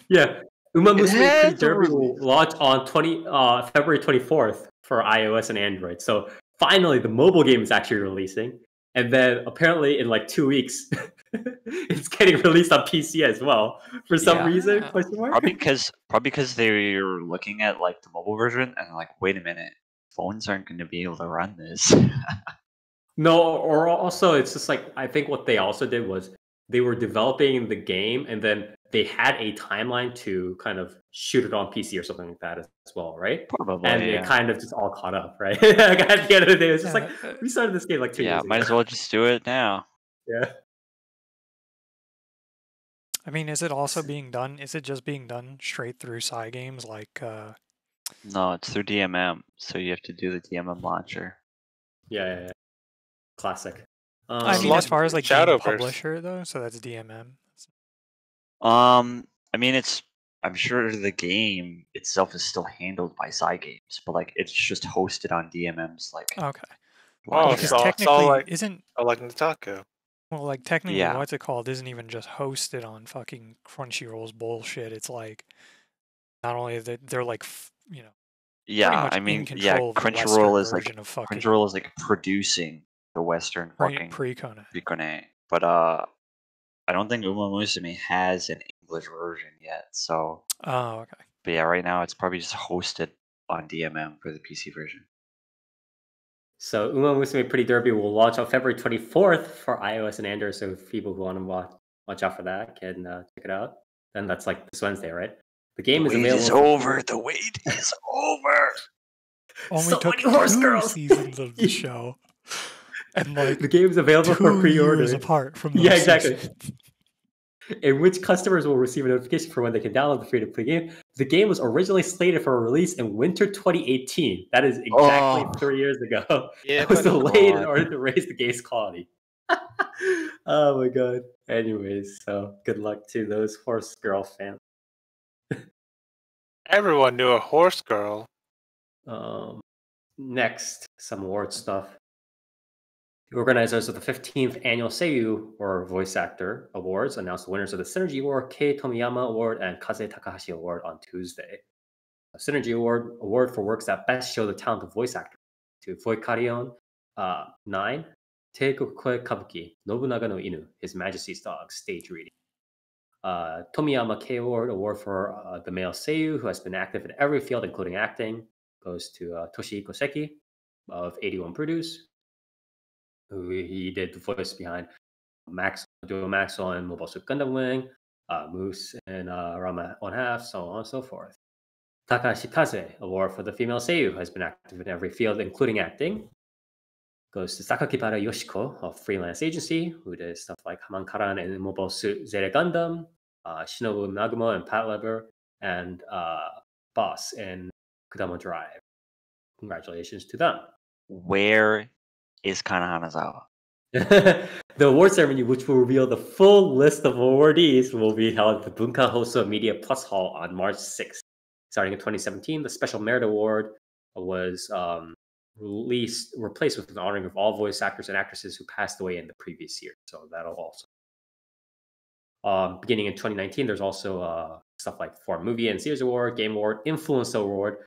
Yeah. Uma It Musume has Pretty a Derby will release. launch on February 24th for iOS and Android. So finally, the mobile game is actually releasing, and then apparently in like 2 weeks, it's getting released on PC as well for some Yeah. reason. Question mark? Probably because they're looking at like the mobile version and like, wait a minute, phones aren't going to be able to run this. No, or also it's just like I think what they also did was they were developing the game and then they had a timeline to kind of shoot it on PC or something like that as well, right? And Probably, it yeah. kind of just all caught up, right? Like, at the end of the day, it's just like Yeah, we started this game like 2 Yeah, years ago. might as well just do it now. Yeah. I mean, is it also being done? Is it just being done straight through Cygames? Like, No, it's through DMM, so you have to do the DMM launcher. Yeah. Classic. I mean, Slot- as far as like game Shadowverse. publisher though, so that's DMM. I mean, I'm sure the game itself is still handled by Cygames, but like it's just hosted on DMM's like. Okay. Oh, Well, Yeah. because so it's technically, all like isn't Nitaku. well, like technically, Yeah. what's it called? Isn't even just hosted on fucking Crunchyroll's bullshit. It's like not only that they're like pretty Yeah, much I mean, in yeah, control of the Crunchyroll Western is like version of fucking Crunchyroll is like producing the Western fucking pre-Kona. Bikone, but I don't think Uma Musume has an English version yet. So, Oh, okay. but yeah, right now it's probably just hosted on DMM for the PC version. So Uma Musume Pretty Derby will launch on February 24th for iOS and Android. So if people who want to watch out for that can check it out. Then that's like this Wednesday, right? The game is available. The wait is over. Only So took many horse 2 girls. seasons of the show, and like The game is available for 2 pre-order. years apart from those Yeah, exactly. seasons. In which customers will receive a notification for when they can download the free-to-play game. The game was originally slated for a release in winter 2018. That is exactly 3 years ago. Yeah, It was but- delayed in God. order to raise the game's quality. Oh my god. Anyways, so good luck to those horse girl fans. Everyone knew a horse girl. Next, some award stuff. The organizers of the 15th Annual Seiyu, or Voice Actor Awards, announced the winners of the Synergy Award, Kei Tomiyama Award, and Kaze Takahashi Award on Tuesday. A Synergy Award for works that best show the talent of voice actors to Voikarion 9, Teikokoi Kabuki, Nobunaga no Inu, His Majesty's Dog, stage reading. Tomiyama Kei Award for the male Seiyu, who has been active in every field, including acting, goes to Toshihiko Seki of 81 Produce, who he did the voice behind Duo Maxwell and Mobile Suit Gundam Wing, Moose and Rama 1/2, so on and so forth. Takashi Kaze Award for the female Seiyu, who has been active in every field, including acting, goes to Sakakibara Yoshiko of Freelance Agency, who did stuff like Hamankaran and Mobile Suit Zeta Gundam, Shinobu Nagumo and Pat Leber, and Boss in Kudama Drive. Congratulations to them. Where is Kana Hanazawa? The award ceremony, which will reveal the full list of awardees, will be held at the Bunka Hoso Media Plus Hall on March 6th. Starting in 2017, the Special Merit Award was replaced with an honoring of all voice actors and actresses who passed away in the previous year. So that'll also. Beginning in 2019, there's also stuff like Foreign Movie and Series Award, Game Award, Influencer Award,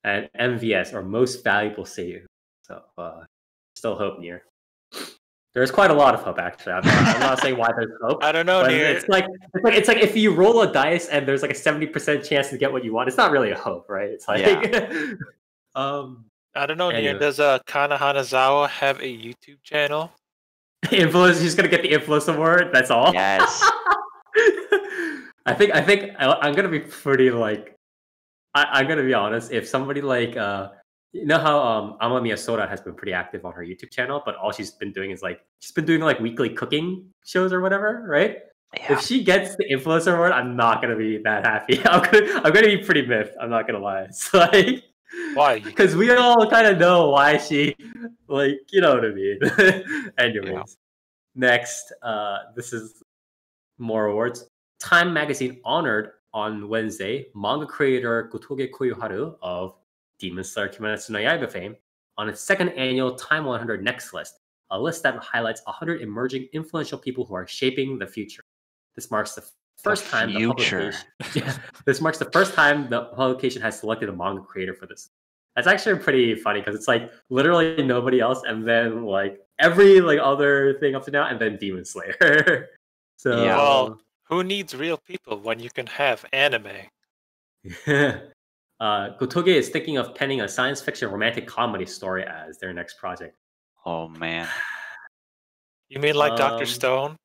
and MVS, or Most Valuable Seiyu. So still hope, Nier. There's quite a lot of hope, actually. I'm not saying why there's hope. I don't know, But Nier. it's like if you roll a dice and there's like a 70% chance to get what you want, it's not really a hope, right? It's like I don't know, Nier. Anyway. Does Kana Hanazawa have a YouTube channel? influence. He's gonna get the influence award. That's all. Yes. I think I'm gonna be pretty like. I'm gonna be honest. If somebody like you know how Amamiya Soda has been pretty active on her YouTube channel, but all she's been doing is like she's been doing like weekly cooking shows or whatever, right? Yeah. If she gets the influencer award, I'm not gonna be that happy. I'm gonna be pretty miffed. I'm not gonna lie. It's like Why? because we all kind of know why she, like, you know what I mean. Anyways, next, this is more awards. Time Magazine honored on Wednesday manga creator Gotoge Koyoharu of Demon Slayer Kimetsu no Yaiba fame on its second annual Time 100 Next list, a list that highlights 100 emerging influential people who are shaping the future. This marks the first time the publication. Yeah, this marks the first time the publication has selected a manga creator for this. That's actually pretty funny because it's like literally nobody else, and then like every like other thing up to now, and then Demon Slayer. So Yeah. Well, who needs real people when you can have anime? Gotoge is thinking of penning a science fiction romantic comedy story as their next project. Oh man. You mean like Dr. Um, Stone?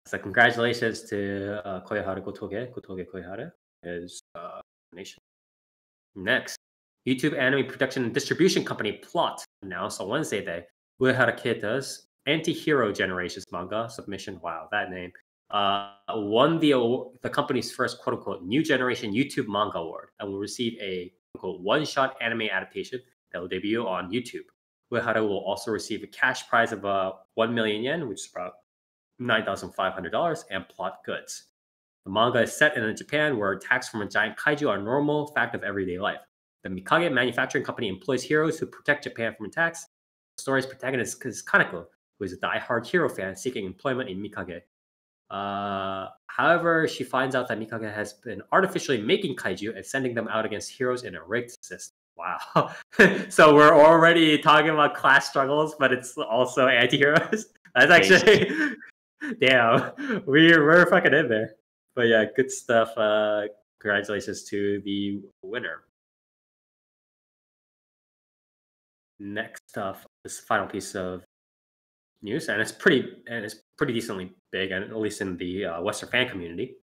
So congratulations to Koyoharu Gotoge. Gotoge Koyoharu is nation. Next, YouTube anime production and distribution company Plot announced on Wednesday that Uehara Keita's Anti-Hero Generations manga submission, wow, that name, won the company's first quote-unquote new generation YouTube manga award and will receive a quote one-shot anime adaptation that will debut on YouTube. Uehara will also receive a cash prize of 1 million yen, which is about $9,500, and plot goods. The manga is set in a Japan where attacks from a giant kaiju are a normal fact of everyday life. The Mikage manufacturing company employs heroes who protect Japan from attacks. The story's protagonist is Kaneko, who is a die-hard hero fan seeking employment in Mikage. However, she finds out that Mikage has been artificially making kaiju and sending them out against heroes in a rigged system. Wow. So we're already talking about class struggles, but it's also anti-heroes. That's actually... Damn, we're fucking in there. But yeah, good stuff. Congratulations to the winner. Next up, this final piece of news, and it's pretty decently big, and at least in the Western fan community.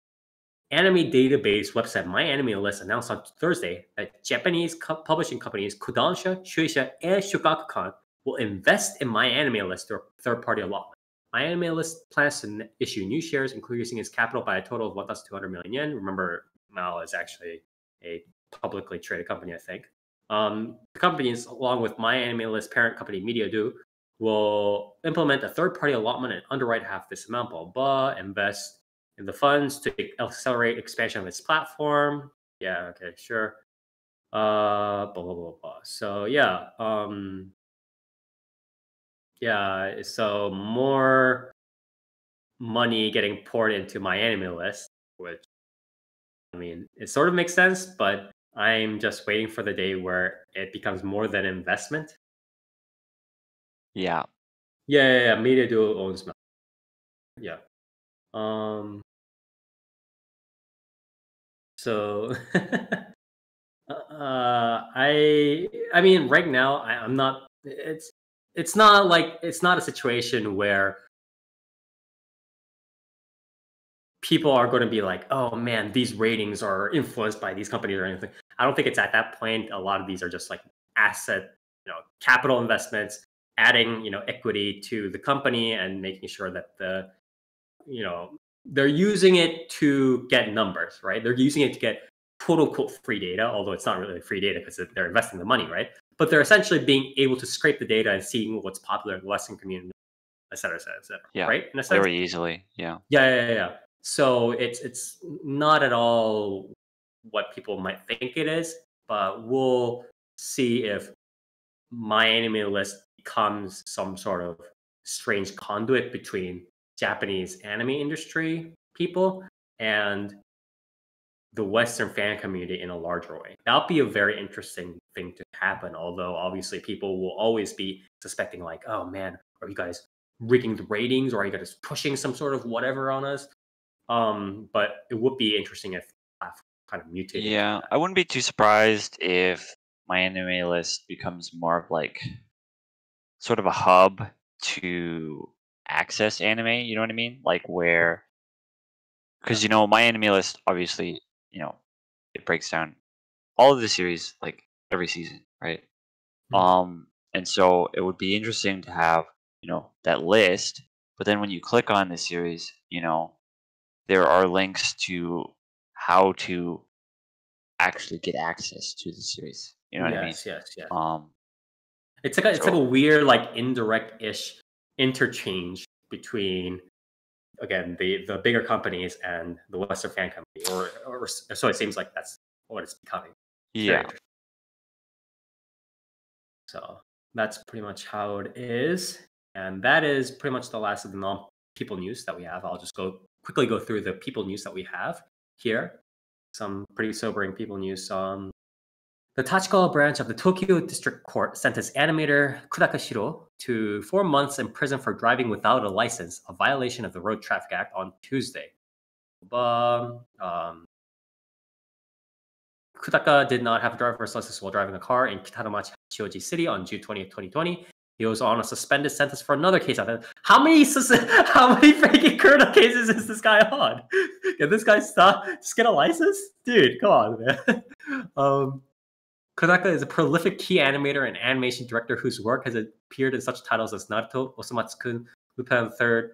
Anime database website MyAnimeList announced on Thursday that Japanese publishing companies Kodansha, Shueisha, and Shogakukan will invest in MyAnimeList through a third-party allotment. MyAnimeList plans to issue new shares, increasing its capital by a total of 1,200 million yen. Remember, MAL is actually a publicly traded company, I think. The companies, along with MyAnimeList parent company MediaDo, will implement a third-party allotment and underwrite half this amount, blah, invest in the funds to accelerate expansion of its platform. Yeah, okay, sure. Blah, blah, blah, blah. So, yeah. Yeah, so more money getting poured into MyAnimeList, which, I mean, it sort of makes sense, but I'm just waiting for the day where it becomes more than investment. Yeah. Yeah. MediaDo owns Mel. Yeah. So, I mean, right now, I'm not. It's not like it's not a situation where people are going to be like, oh man, these ratings are influenced by these companies or anything. I don't think it's at that point. A lot of these are just like asset, capital investments, adding, equity to the company and making sure that they're using it to get numbers, right? They're using it to get quote unquote free data, although it's not really free data because they're investing the money, right? But they're essentially being able to scrape the data and seeing what's popular in the Western community, et cetera, Yeah. right? In a sense? Very easily. Yeah. Yeah. So it's not at all what people might think it is, but we'll see if MyAnimeList becomes some sort of strange conduit between Japanese anime industry people and the Western fan community in a larger way. That'll be a very interesting thing to happen, although obviously people will always be suspecting like, oh man, are you guys rigging the ratings or are you guys pushing some sort of whatever on us? But it would be interesting if kind of mutated. Yeah, I wouldn't be too surprised if MyAnimeList becomes more of like sort of a hub to access anime. You know what I mean? Like where, because MyAnimeList obviously it breaks down all of the series like every season, right? And so it would be interesting to have that list, but then when you click on the series, there are links to how to actually get access to the series. You know what I mean? Yes. It's like So- a weird like indirect-ish interchange between again the bigger companies and the Western fan company, or so it seems like that's what it's becoming. It's very yeah. interesting. So that's pretty much how it is, and that is pretty much the last of the non people news that we have. I'll just quickly go through the people news that we have here. Some pretty sobering people news. The Tachikawa branch of the Tokyo District Court sentenced animator Kudaka Shiro to 4 months in prison for driving without a license, a violation of the Road Traffic Act, on Tuesday. Kudaka did not have a driver's license while driving a car in Kitanomachi, Hachioji City on June 20th, 2020. He was on a suspended sentence for another case. How many freaking criminal cases is this guy on? Can this guy stop? Just get a license? Dude, come on, man. Kudaka is a prolific key animator and animation director whose work has appeared in such titles as Naruto, Osamatsu-kun, Lupin III,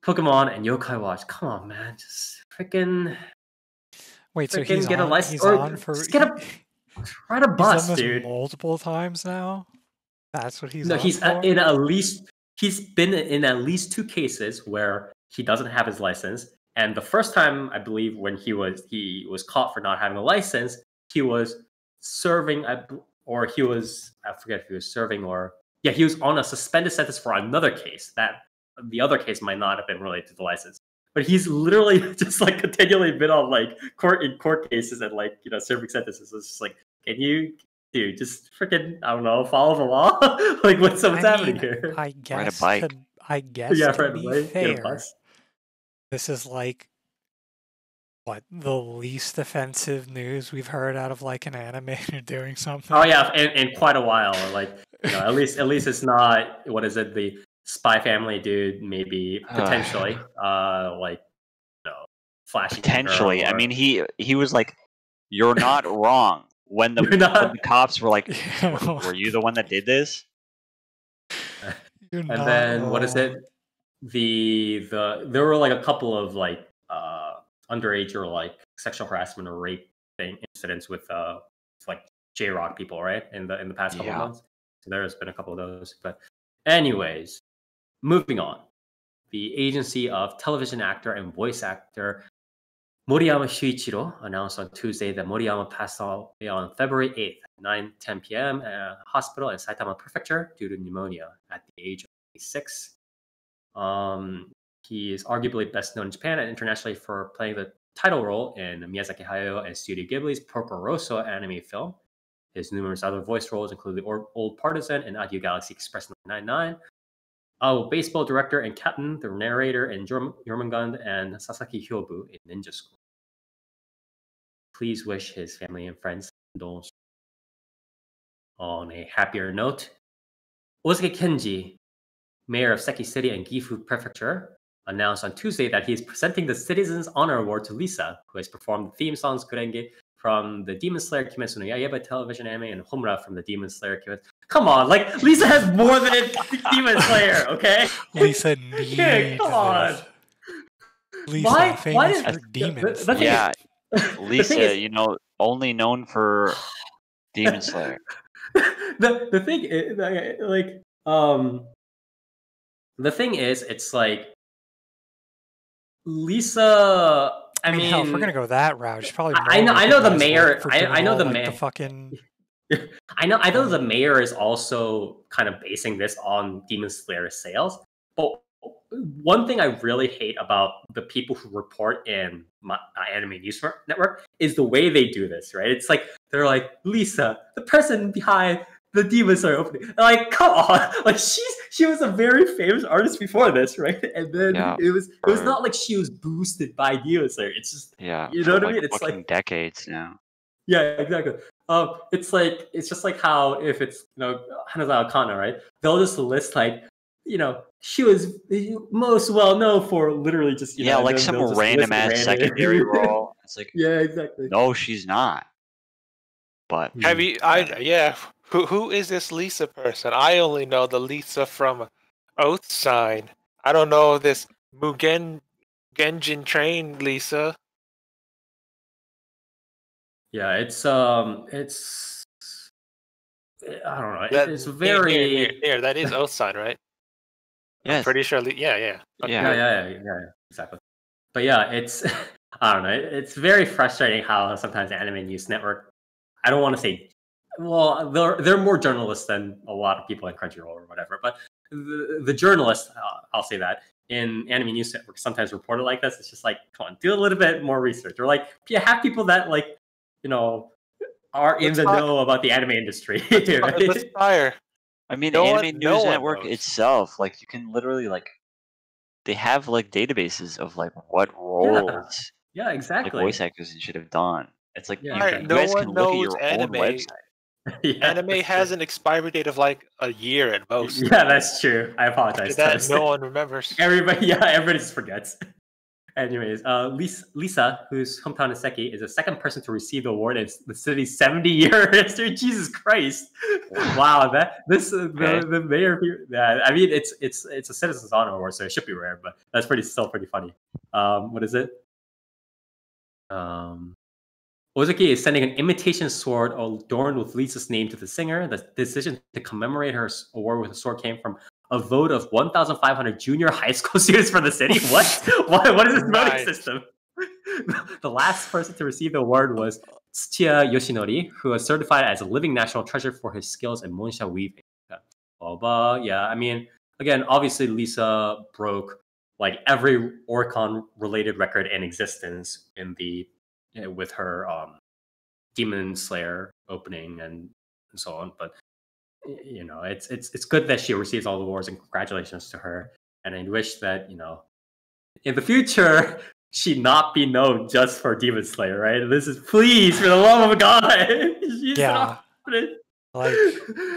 Pokemon, and Yokai Watch. Come on, man. Just freaking... Wait, so he's get on, a license, he's on for... Just get a... Ride a bus, he's done this dude. multiple times now? That's what he's No, on he's for? He's been in at least 2 cases where he doesn't have his license. And the first time, I believe, when he was caught for not having a license, he was serving, or he was, I forget if he was serving or, yeah, he was on a suspended sentence for another case. That the other case might not have been related to the license. But he's literally just like continually been on like court cases and like, you know, serving sentences. It's just like, can you, dude, just freaking, I don't know, follow the law? Like what's happening here? I guess Ride a bike. to be Get a fair, bus. this is like what, the least offensive news we've heard out of like an animator doing something. Oh yeah, in quite a while. Like, you know, at least it's not, what is it, the Spy Family dude, maybe potentially, like, you know, flashing. Potentially, I mean, he was like, "You're not wrong." When the cops were like, "Were you the one that did this?" And then what is it? There were like a couple of like underage or like sexual harassment or rape incidents with like J-Rock people, right? In the past couple of months. So there's been a couple of those. But anyways, moving on. The agency of television actor and voice actor Moriyama Shuichiro announced on Tuesday that Moriyama passed away on February 8th at 9:10 p.m. at a hospital in Saitama Prefecture due to pneumonia at the age of 26. He is arguably best known in Japan and internationally for playing the title role in Miyazaki Hayao and Studio Ghibli's Porco Rosso anime film. His numerous other voice roles include the Old Partisan in Adieu Galaxy Express 999, baseball director and captain, the narrator in Jormungand, and Sasaki Hyobu in Ninja School. Please wish his family and friends condolences. On a happier note, Osuke Kenji, mayor of Seki City and Gifu Prefecture, announced on Tuesday that he is presenting the Citizens Honor Award to Lisa, who has performed the theme songs Kurenge from the Demon Slayer Kimetsu no Yaiba television anime and Homura from the Demon Slayer Kimetsu. Come on, like, Lisa has more than Demon Slayer, okay? Lisa needs come on. Lisa, famous for demons. Yeah, Lisa, you know, only known for Demon Slayer. The thing is, like, the thing is, it's like Lisa. I mean, hell, if we're gonna go that route, she's probably. I know the mayor. I know the like, mayor. the fucking. I know the mayor is also kind of basing this on Demon Slayer sales. But one thing I really hate about the people who report in my Anime News Network is the way they do this. Right? It's like they're like, Lisa, the person behind the Demon Slayer opening. Like, come on! Like she was a very famous artist before this, right? And then it was not like she was boosted by Demon Slayer. It's just you know what I mean? It's like decades now. Yeah, exactly. It's just like how if it's, you know, Hanazawa Kana, right? They'll just list like, you know, she was most well known for literally just like some random ass secondary role. It's like, yeah, exactly. No, she's not. But have you? Who is this Lisa person? I only know the Lisa from Oath Sign. I don't know this Genjin Train Lisa. Yeah, it's I don't know. It's very here. That is Oath Sign, right? Yes. I'm pretty sure. Yeah, exactly. But yeah, it's I don't know. It's very frustrating how sometimes Anime News Network. I don't want to say. Well, they're more journalists than a lot of people at Crunchyroll or whatever. But the journalists, I'll say that, in anime news networks sometimes reported like this. It's just like, come on, do a little bit more research, or like you have people that like are in the know about the anime industry. Let's fire. I mean, No Anime one- News no one Network knows. itself, like you can literally like they have like databases of like what roles Yeah, like exactly. voice actors should have done. It's like Yeah, you, okay. you No guys one can look at knows your anime. own website. Yeah, Anime that's has true. an expiry date of like a year at most. Yeah, that's true. I After apologize. that, Toast. no one remembers. Everybody just forgets. Anyways, Lisa, whose hometown is Seki, is the second person to receive the award in the city's 70-year history. Jesus Christ! Wow, the mayor. Yeah, I mean, it's a citizen's honor award, so it should be rare, but that's still pretty funny. What is it? Ozaki is sending an imitation sword adorned with Lisa's name to the singer. The decision to commemorate her award with a sword came from a vote of 1,500 junior high school students from the city. What? What is this voting Nice. system? The last person to receive the award was Tsuchiya Yoshinori, who was certified as a living national treasure for his skills in Monsha weaving. Yeah, I mean, again, obviously Lisa broke like every Oricon related record in existence with her Demon Slayer opening and so on. But it's good that she receives all the awards, and congratulations to her. And I wish that in the future she not be known just for Demon Slayer, right? This is, please, for the love of God. Yeah. Like,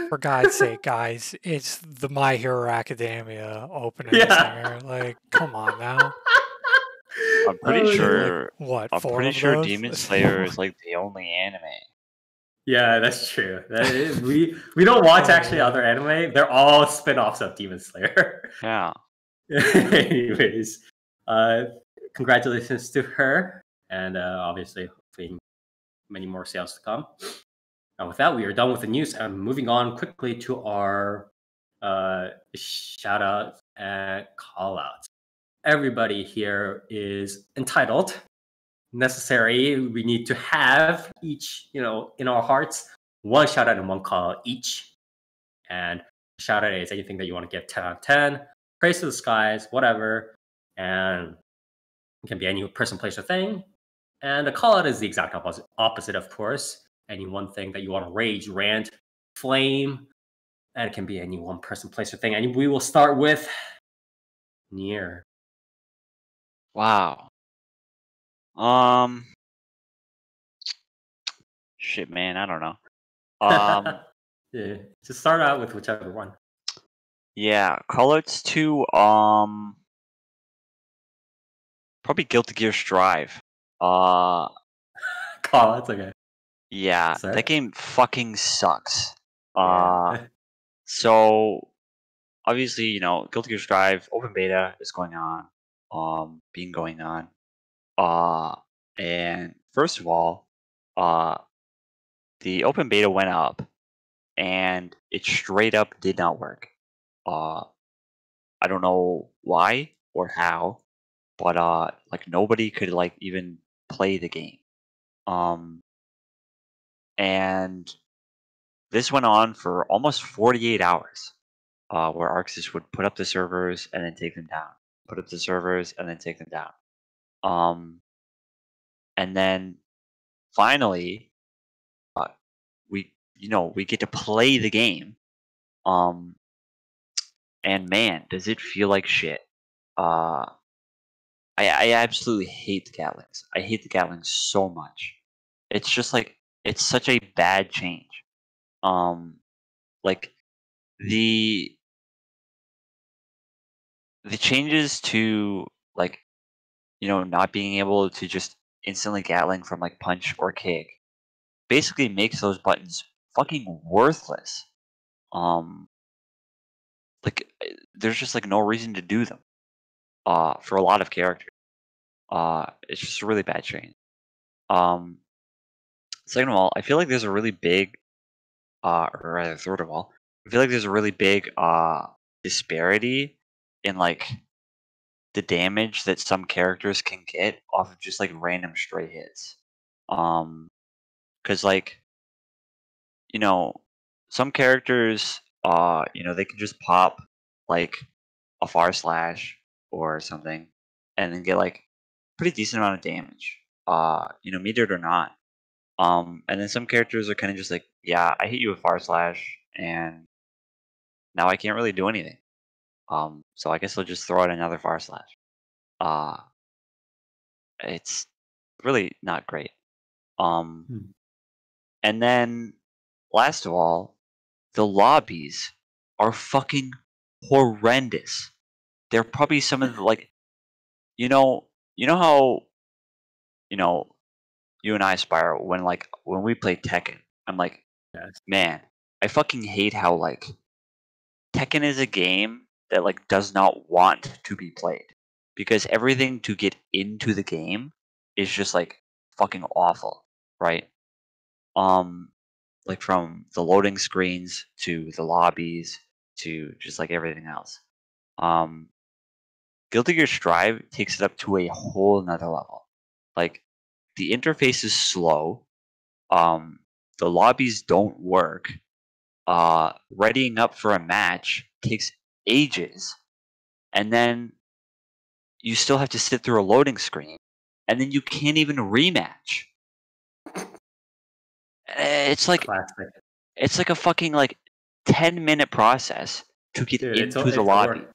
for God's sake, guys, it's the My Hero Academia opening singer. Like, come on now. I'm pretty sure. Like, what? I'm 4 pretty of sure those? Demon Slayer is like the only anime. Yeah, that's true. We don't watch actually other anime. They're all spin-offs of Demon Slayer. Yeah. Anyways, congratulations to her, and obviously hopefully many more sales to come. And with that, we are done with the news and moving on quickly to our shout out and call outs. Everybody here is entitled. Necessary. We need to have each, in our hearts, one shout out and one call out each. And shout out is anything that you want to give 10 out of 10. Praise to the skies, whatever. And it can be any person, place, or thing. And the call out is the exact opposite, of course. Any one thing that you want to rage, rant, flame. And it can be any one person, place, or thing. And we will start with Nier. Wow. Shit, man, I don't know. Yeah, just start out with whichever one. Yeah, Callouts to probably Guilty Gear Strive. Call out's okay. Yeah, Sorry? that game fucking sucks. Yeah. So obviously, Guilty Gear Strive open beta is going on, going on. And first of all, the open beta went up, and it straight up did not work. I don't know why or how, but like nobody could like even play the game. And this went on for almost 48 hours, where Arxis would put up the servers and then take them down, put up the servers and then take them down. And then finally, we get to play the game. And man, does it feel like shit. I absolutely hate the Gatlings. I hate the Gatlings so much. It's just like it's such a bad change. Like the changes to like not being able to just instantly Gatling from like punch or kick basically makes those buttons fucking worthless. Like there's just like no reason to do them. For a lot of characters. It's just a really bad change. Second of all, I feel like there's a really big, or rather, third of all, I feel like there's a really big disparity in like the damage that some characters can get off of just like random stray hits. Because like, some characters, they can just pop like a far slash or something, and then get like pretty decent amount of damage. Metered or not. And then some characters are kind of just like, yeah, I hit you with Fire Slash, and now I can't really do anything. So I guess I'll just throw out another Fire Slash. It's really not great. Hmm. And then last of all, the lobbies are fucking horrendous. They're probably some of the like, how you and I aspire when we play Tekken. I'm like, Yes. man, I fucking hate how like Tekken is a game that like does not want to be played because everything to get into the game is just like fucking awful, right? Like from the loading screens to the lobbies to just like everything else. Guilty Gear Strive takes it up to a whole nother level. Like the interface is slow. The lobbies don't work. Readying up for a match takes ages, and then you still have to sit through a loading screen, and then you can't even rematch. It's like Classic. it's like a fucking like 10-minute process to get Dude, into the it's a lobby, work.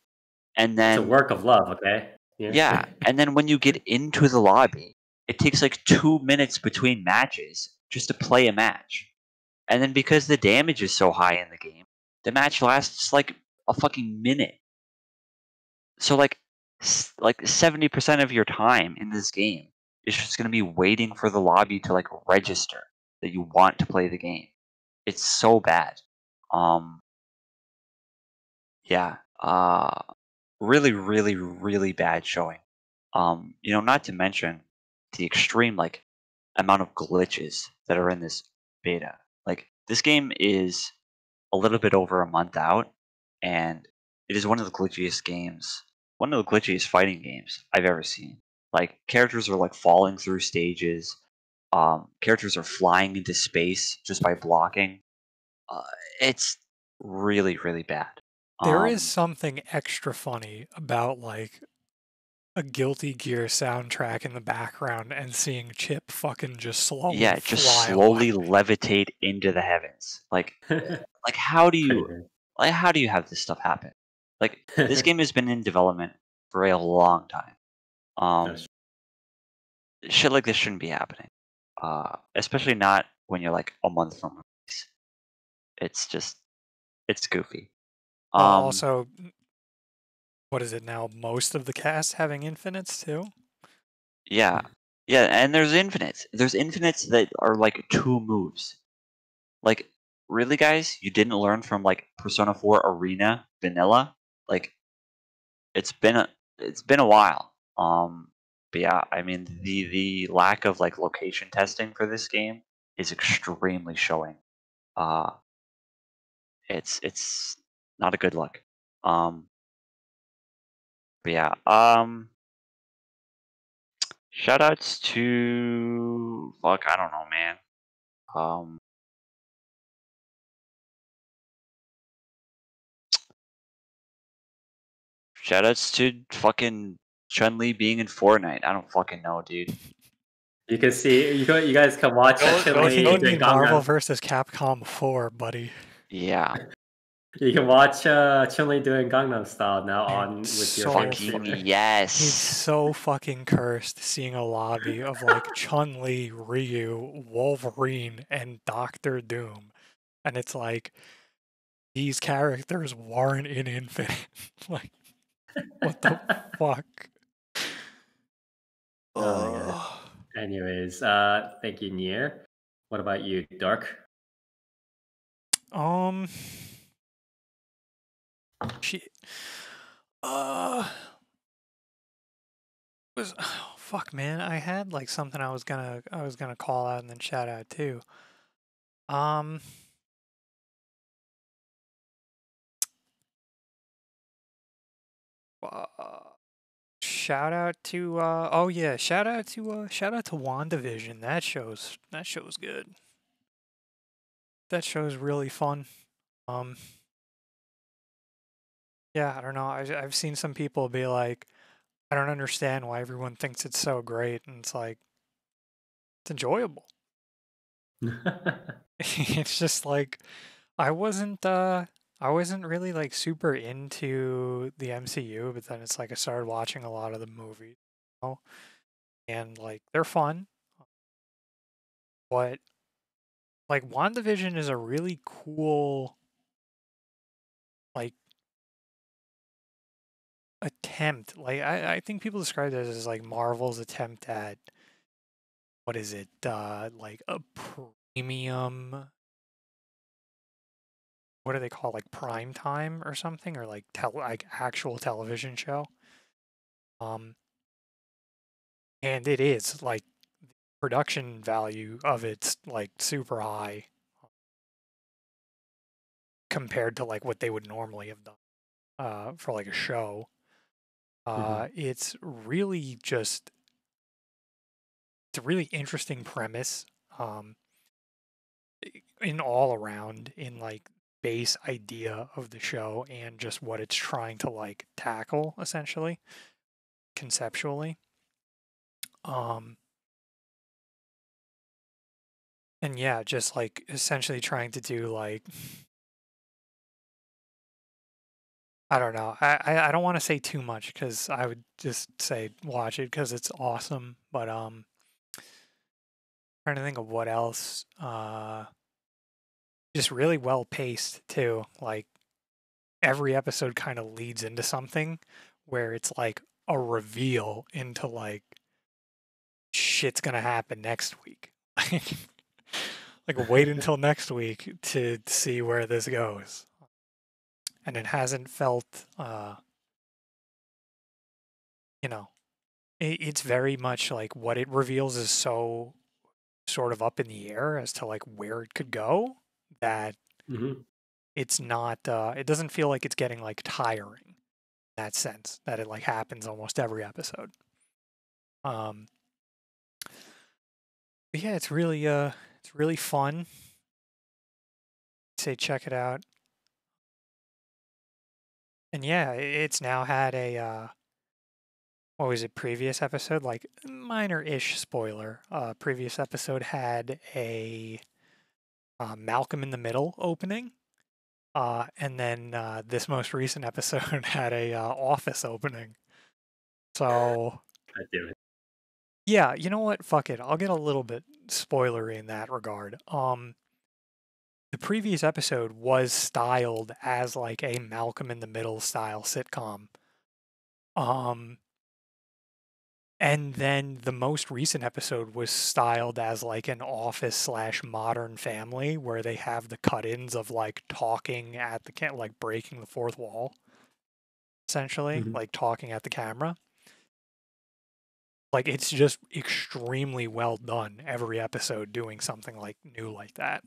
and It's a then work of love, okay? yeah, and then when you get into the lobby, it takes like 2 minutes between matches just to play a match. And then because the damage is so high in the game, the match lasts like a fucking minute. So like 70% of your time in this game is just going to be waiting for the lobby to like register that you want to play the game. It's so bad. Yeah. Really, really, really bad showing. Not to mention the extreme like amount of glitches that are in this beta. Like this game is a little bit over a month out, and it is one of the glitchiest fighting games I've ever seen. Like characters are like falling through stages. Characters are flying into space just by blocking. It's really, really bad. There is something extra funny about like a Guilty Gear soundtrack in the background and seeing Chip fucking just slowly Yeah, just fly slowly away. levitate into the heavens. Like how do you have this stuff happen? Like this game has been in development for a long time. That's- Shit like this shouldn't be happening. Especially not when you're like a month from release. It's goofy. Also, what is it now? Most of the cast having infinites too? Yeah. Yeah, and there's infinites. There's infinites that are like 2 moves. Like, really, guys? You didn't learn from like Persona 4 Arena Vanilla? Like, it's been a while. But yeah, I mean the lack of like location testing for this game is extremely showing. Uh, it's not a good look. But yeah, shoutouts to I don't know, man. Shoutouts to fucking Chun-Li being in Fortnite. I don't fucking know, dude. You can see you guys can watch Don't- Chun-Li don't- I think you doing mean Marvel Gangnam. vs. Capcom 4, buddy. Yeah. You can watch Chun-Li doing Gangnam Style now on Dude, with your so favorite Fucking streamer. yes. He's so fucking cursed seeing a lobby of like Chun-Li, Ryu, Wolverine, and Doctor Doom. And it's like, these characters weren't in Infinite. Like, what the fuck? Oh my god. Ugh. Anyways, thank you, Nier. What about you, Dark? Shit. Was oh, fuck, man. I had like something I was gonna call out and then shout out too. Shout out to oh yeah, shout out to WandaVision. That show's good. That show's really fun. Yeah, I don't know. I've seen some people be like, I don't understand why everyone thinks it's so great, and it's like it's enjoyable. It's just like I wasn't really like super into the MCU, but then it's like I started watching a lot of the movies, you know? And like they're fun, but like WandaVision is a really cool like attempt. Like I think people describe it as like Marvel's attempt at what is it? Like a premium, what do they call, like prime time or something, or like like actual television show. And it is like production value of it's like super high compared to like what they would normally have done for like a show. It's really just it's a really interesting premise in all around in like base idea of the show and just what it's trying to like tackle essentially conceptually. And yeah, just like essentially trying to do like I don't know. I don't want to say too much because I would just say watch it because it's awesome. But trying to think of what else. Just really well paced too. Like every episode kind of leads into something where it's like a reveal into like shit's gonna happen next week. Like wait until next week to see where this goes. And it hasn't felt you know, it's very much like what it reveals is so sort of up in the air as to like where it could go that it's not it doesn't feel like it's getting like tiring in that sense that it like happens almost every episode. But yeah, it's really fun. Say check it out. And yeah, it's now had a what was it, previous episode, like minor-ish spoiler. Previous episode had a Malcolm in the Middle opening. And then this most recent episode had a Office opening. So God damn it. yeah, you know what? Fuck it. I'll get a little bit spoilery in that regard. The previous episode was styled as like a Malcolm in the Middle style sitcom. And then the most recent episode was styled as like an Office / Modern Family, where they have the cut-ins of like talking at the like breaking the fourth wall, essentially, like talking at the camera. Like it's just extremely well done. Every episode doing something like new like that,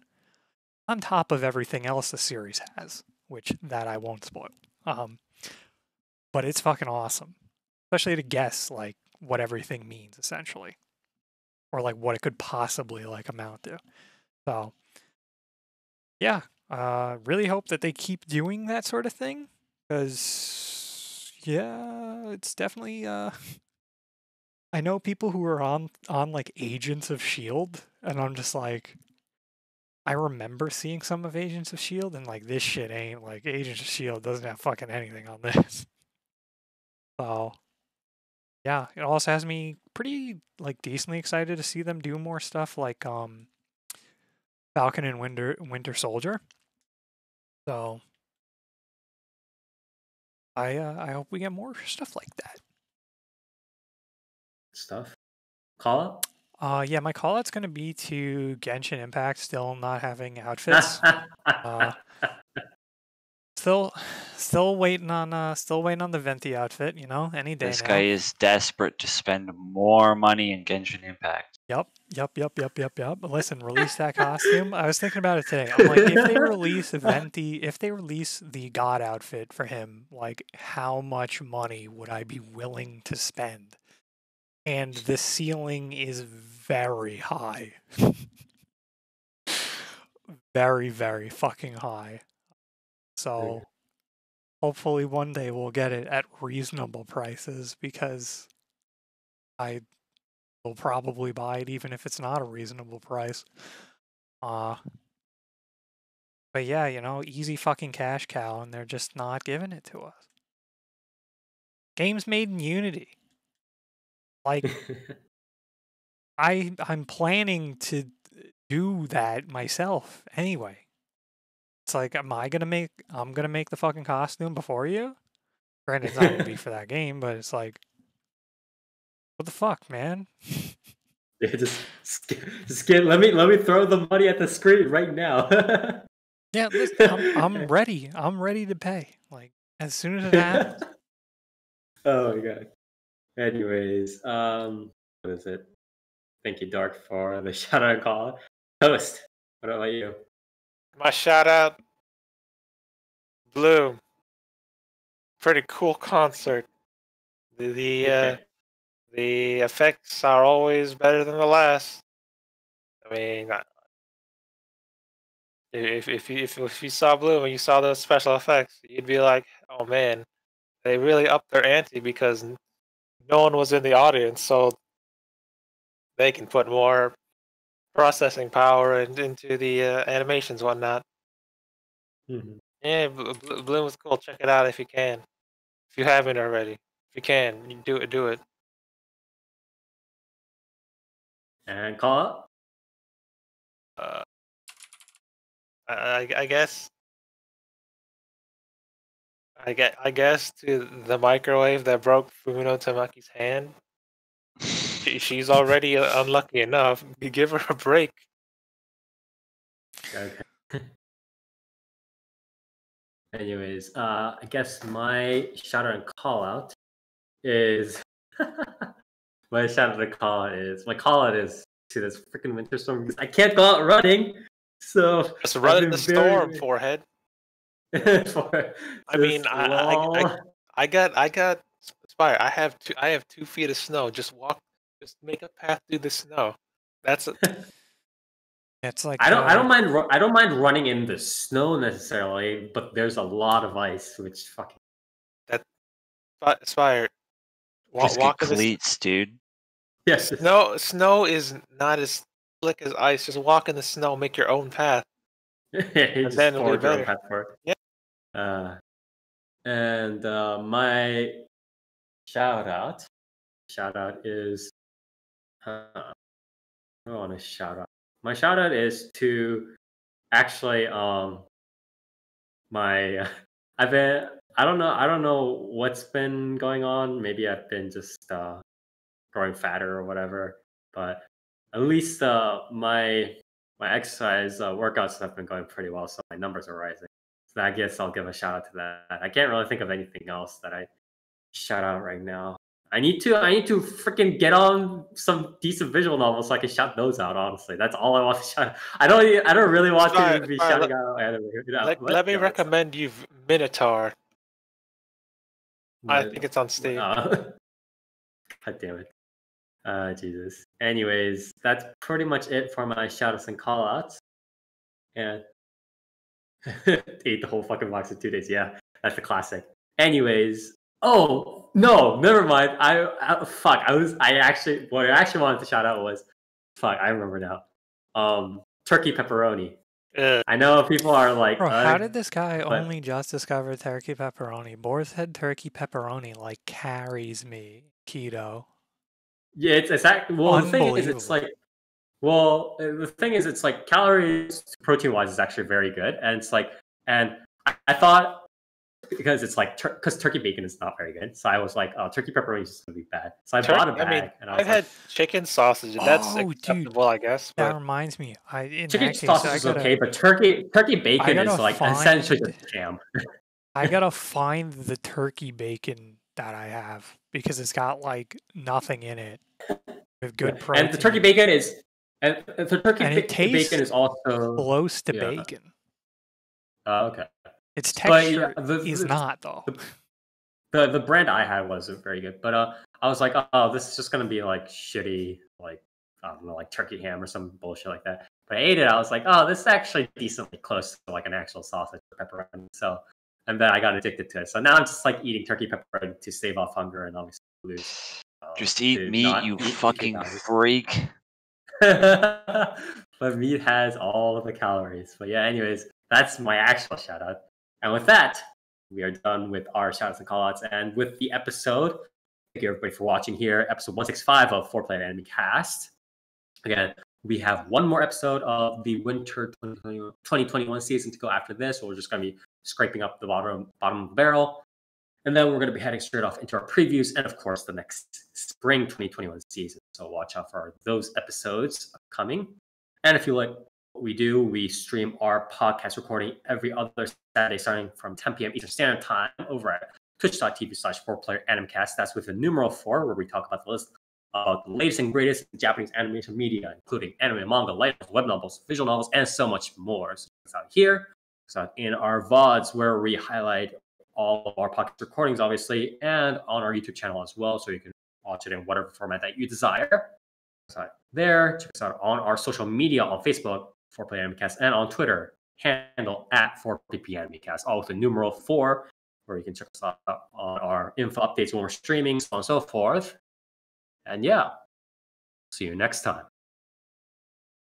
on top of everything else the series has, which that I won't spoil. But it's fucking awesome, especially to guess like what everything means essentially, or like what it could possibly like amount to. So yeah, really hope that they keep doing that sort of thing because yeah, it's definitely I know people who are on like Agents of Shield, and I'm just like, I remember seeing some of Agents of Shield, and like this shit ain't like Agents of Shield doesn't have fucking anything on this. So yeah, it also has me pretty like decently excited to see them do more stuff like Falcon and Winter Soldier. So I hope we get more stuff like that. Stuff. Call Yeah, my call out's gonna be to Genshin Impact still not having outfits. Still waiting on the Venti outfit, you know, any day This now. guy is desperate to spend more money in Genshin Impact. Yep. Listen, release that costume. I was thinking about it today. I'm like, if they release if they release the God outfit for him, like, how much money would I be willing to spend? And the ceiling is very high. Very, very fucking high. So, hopefully one day we'll get it at reasonable prices because I will probably buy it even if it's not a reasonable price. But yeah, you know, easy fucking cash cow, and they're just not giving it to us. Games made in Unity. Like, I'm planning to do that myself anyway. It's like, I'm gonna make the fucking costume before you? Granted, it's not gonna be for that game, but it's like, what the fuck, man? Yeah, just get. Let me throw the money at the screen right now. Yeah, listen, I'm ready. I'm ready to pay. Like, as soon as it happens. Oh my god. Anyways, what is it? Thank you, Dark, for the shout out call. Host, what about you? My shout out, Bloom. Pretty cool concert. The effects are always better than the last. I mean, if you saw Bloom and you saw those special effects, you'd be like, oh man, they really upped their ante because no one was in the audience, so they can put more processing power into the animations, whatnot. Mhm. Yeah, Bloom was cool. Check it out if you can. If you haven't already, if you can, you do it. Do it. And call up. Uh, I guess. I guess to the microwave that broke Fumino Tamaki's hand. She's already unlucky enough. You give her a break. Okay. Anyways, I guess my shout out and call out is my call out is to this freaking winter storm because I can't go out running. So Just I've run in been the storm, forehead. for I mean, just lol. I got Spire. I have 2 feet of snow. Just walk. Just make a path through the snow. That's It's like I don't mind running in the snow necessarily, but there's a lot of ice, which fucking that. Spire. Just get Walk in the cleats, dude. yes. snow is not as slick as ice. Just walk in the snow. Make your own path, You and just then it'll be forge your own better. path for it. Yeah. And my shout out is I want to shout out. My shout out is to actually my I don't know what's been going on. Maybe I've been just growing fatter or whatever, but at least my exercise workouts have been going pretty well, so my numbers are rising. So I guess I'll give a shout out to that. I can't really think of anything else that I shout out right now. I need to freaking get on some decent visual novels so I can shout those out. Honestly, that's all I want to shout. I don't really want to be shouting out anime. Let me recommend you Minotaur. I think it's on Steam. God damn it. Jesus. Anyways, that's pretty much it for my shoutouts and callouts. And ate the whole fucking box in 2 days. Yeah, that's the classic. Anyways, oh no, never mind. Fuck. I actually what I actually wanted to shout out was fuck. I remember now. Turkey pepperoni. I know people are like, bro, how did this guy only just discover turkey pepperoni? Boar's Head turkey pepperoni like carries me keto. Yeah, it's well. The thing is, it's like, well, the thing is, it's like calories, protein wise, is actually very good, and it's like, and I thought because it's like because turkey bacon is not very good, so I was like, oh, turkey pepperoni is gonna be bad. So I bought a bag, and I've had chicken sausage, and that's acceptable, I guess. That reminds me, chicken sausage is okay, but turkey bacon is like essentially just jam. I gotta find the turkey bacon that I have because it's got like nothing in it with good protein. And the turkey bacon is, and the turkey bacon is also close to bacon. Okay. Its texture is not though. The brand I had wasn't very good, but I was like, oh, this is just gonna be like shitty, like I don't know, like turkey ham or some bullshit like that. But I ate it, I was like, oh, this is actually decently close to like an actual sausage or pepperoni. So and then I got addicted to it. So now I'm just like eating turkey pepper to stave off hunger and obviously lose. Just eat to meat, not you eat too fucking calories. freak. But meat has all of the calories. But yeah, anyways, that's my actual shout out. And with that, we are done with our shout outs and call outs and with the episode. Thank you everybody for watching here, episode 165 of 4PlayerAnimecast. Again, we have one more episode of the winter 2021 season to go after this. So we're just going to be scraping up the bottom of the barrel. And then we're going to be heading straight off into our previews and, of course, the next spring 2021 season. So watch out for those episodes upcoming. And if you like what we do, we stream our podcast recording every other Saturday starting from 10 p.m. Eastern Standard Time over at twitch.tv/4PlayerAnimecast. That's with the numeral 4, where we talk about the list about the latest and greatest in Japanese animation media, including anime, manga, light novels, web novels, visual novels, and so much more. So it's out here. It's out in our VODs, where we highlight all of our podcast recordings, obviously, and on our YouTube channel as well, so you can watch it in whatever format that you desire. Check us out there. Check us out on our social media on Facebook, 4PlayAnimecast, and on Twitter, handle at 4PlayAnimecast, all with the numeral 4, where you can check us out on our info updates when we're streaming, so on and so forth. And yeah, see you next time.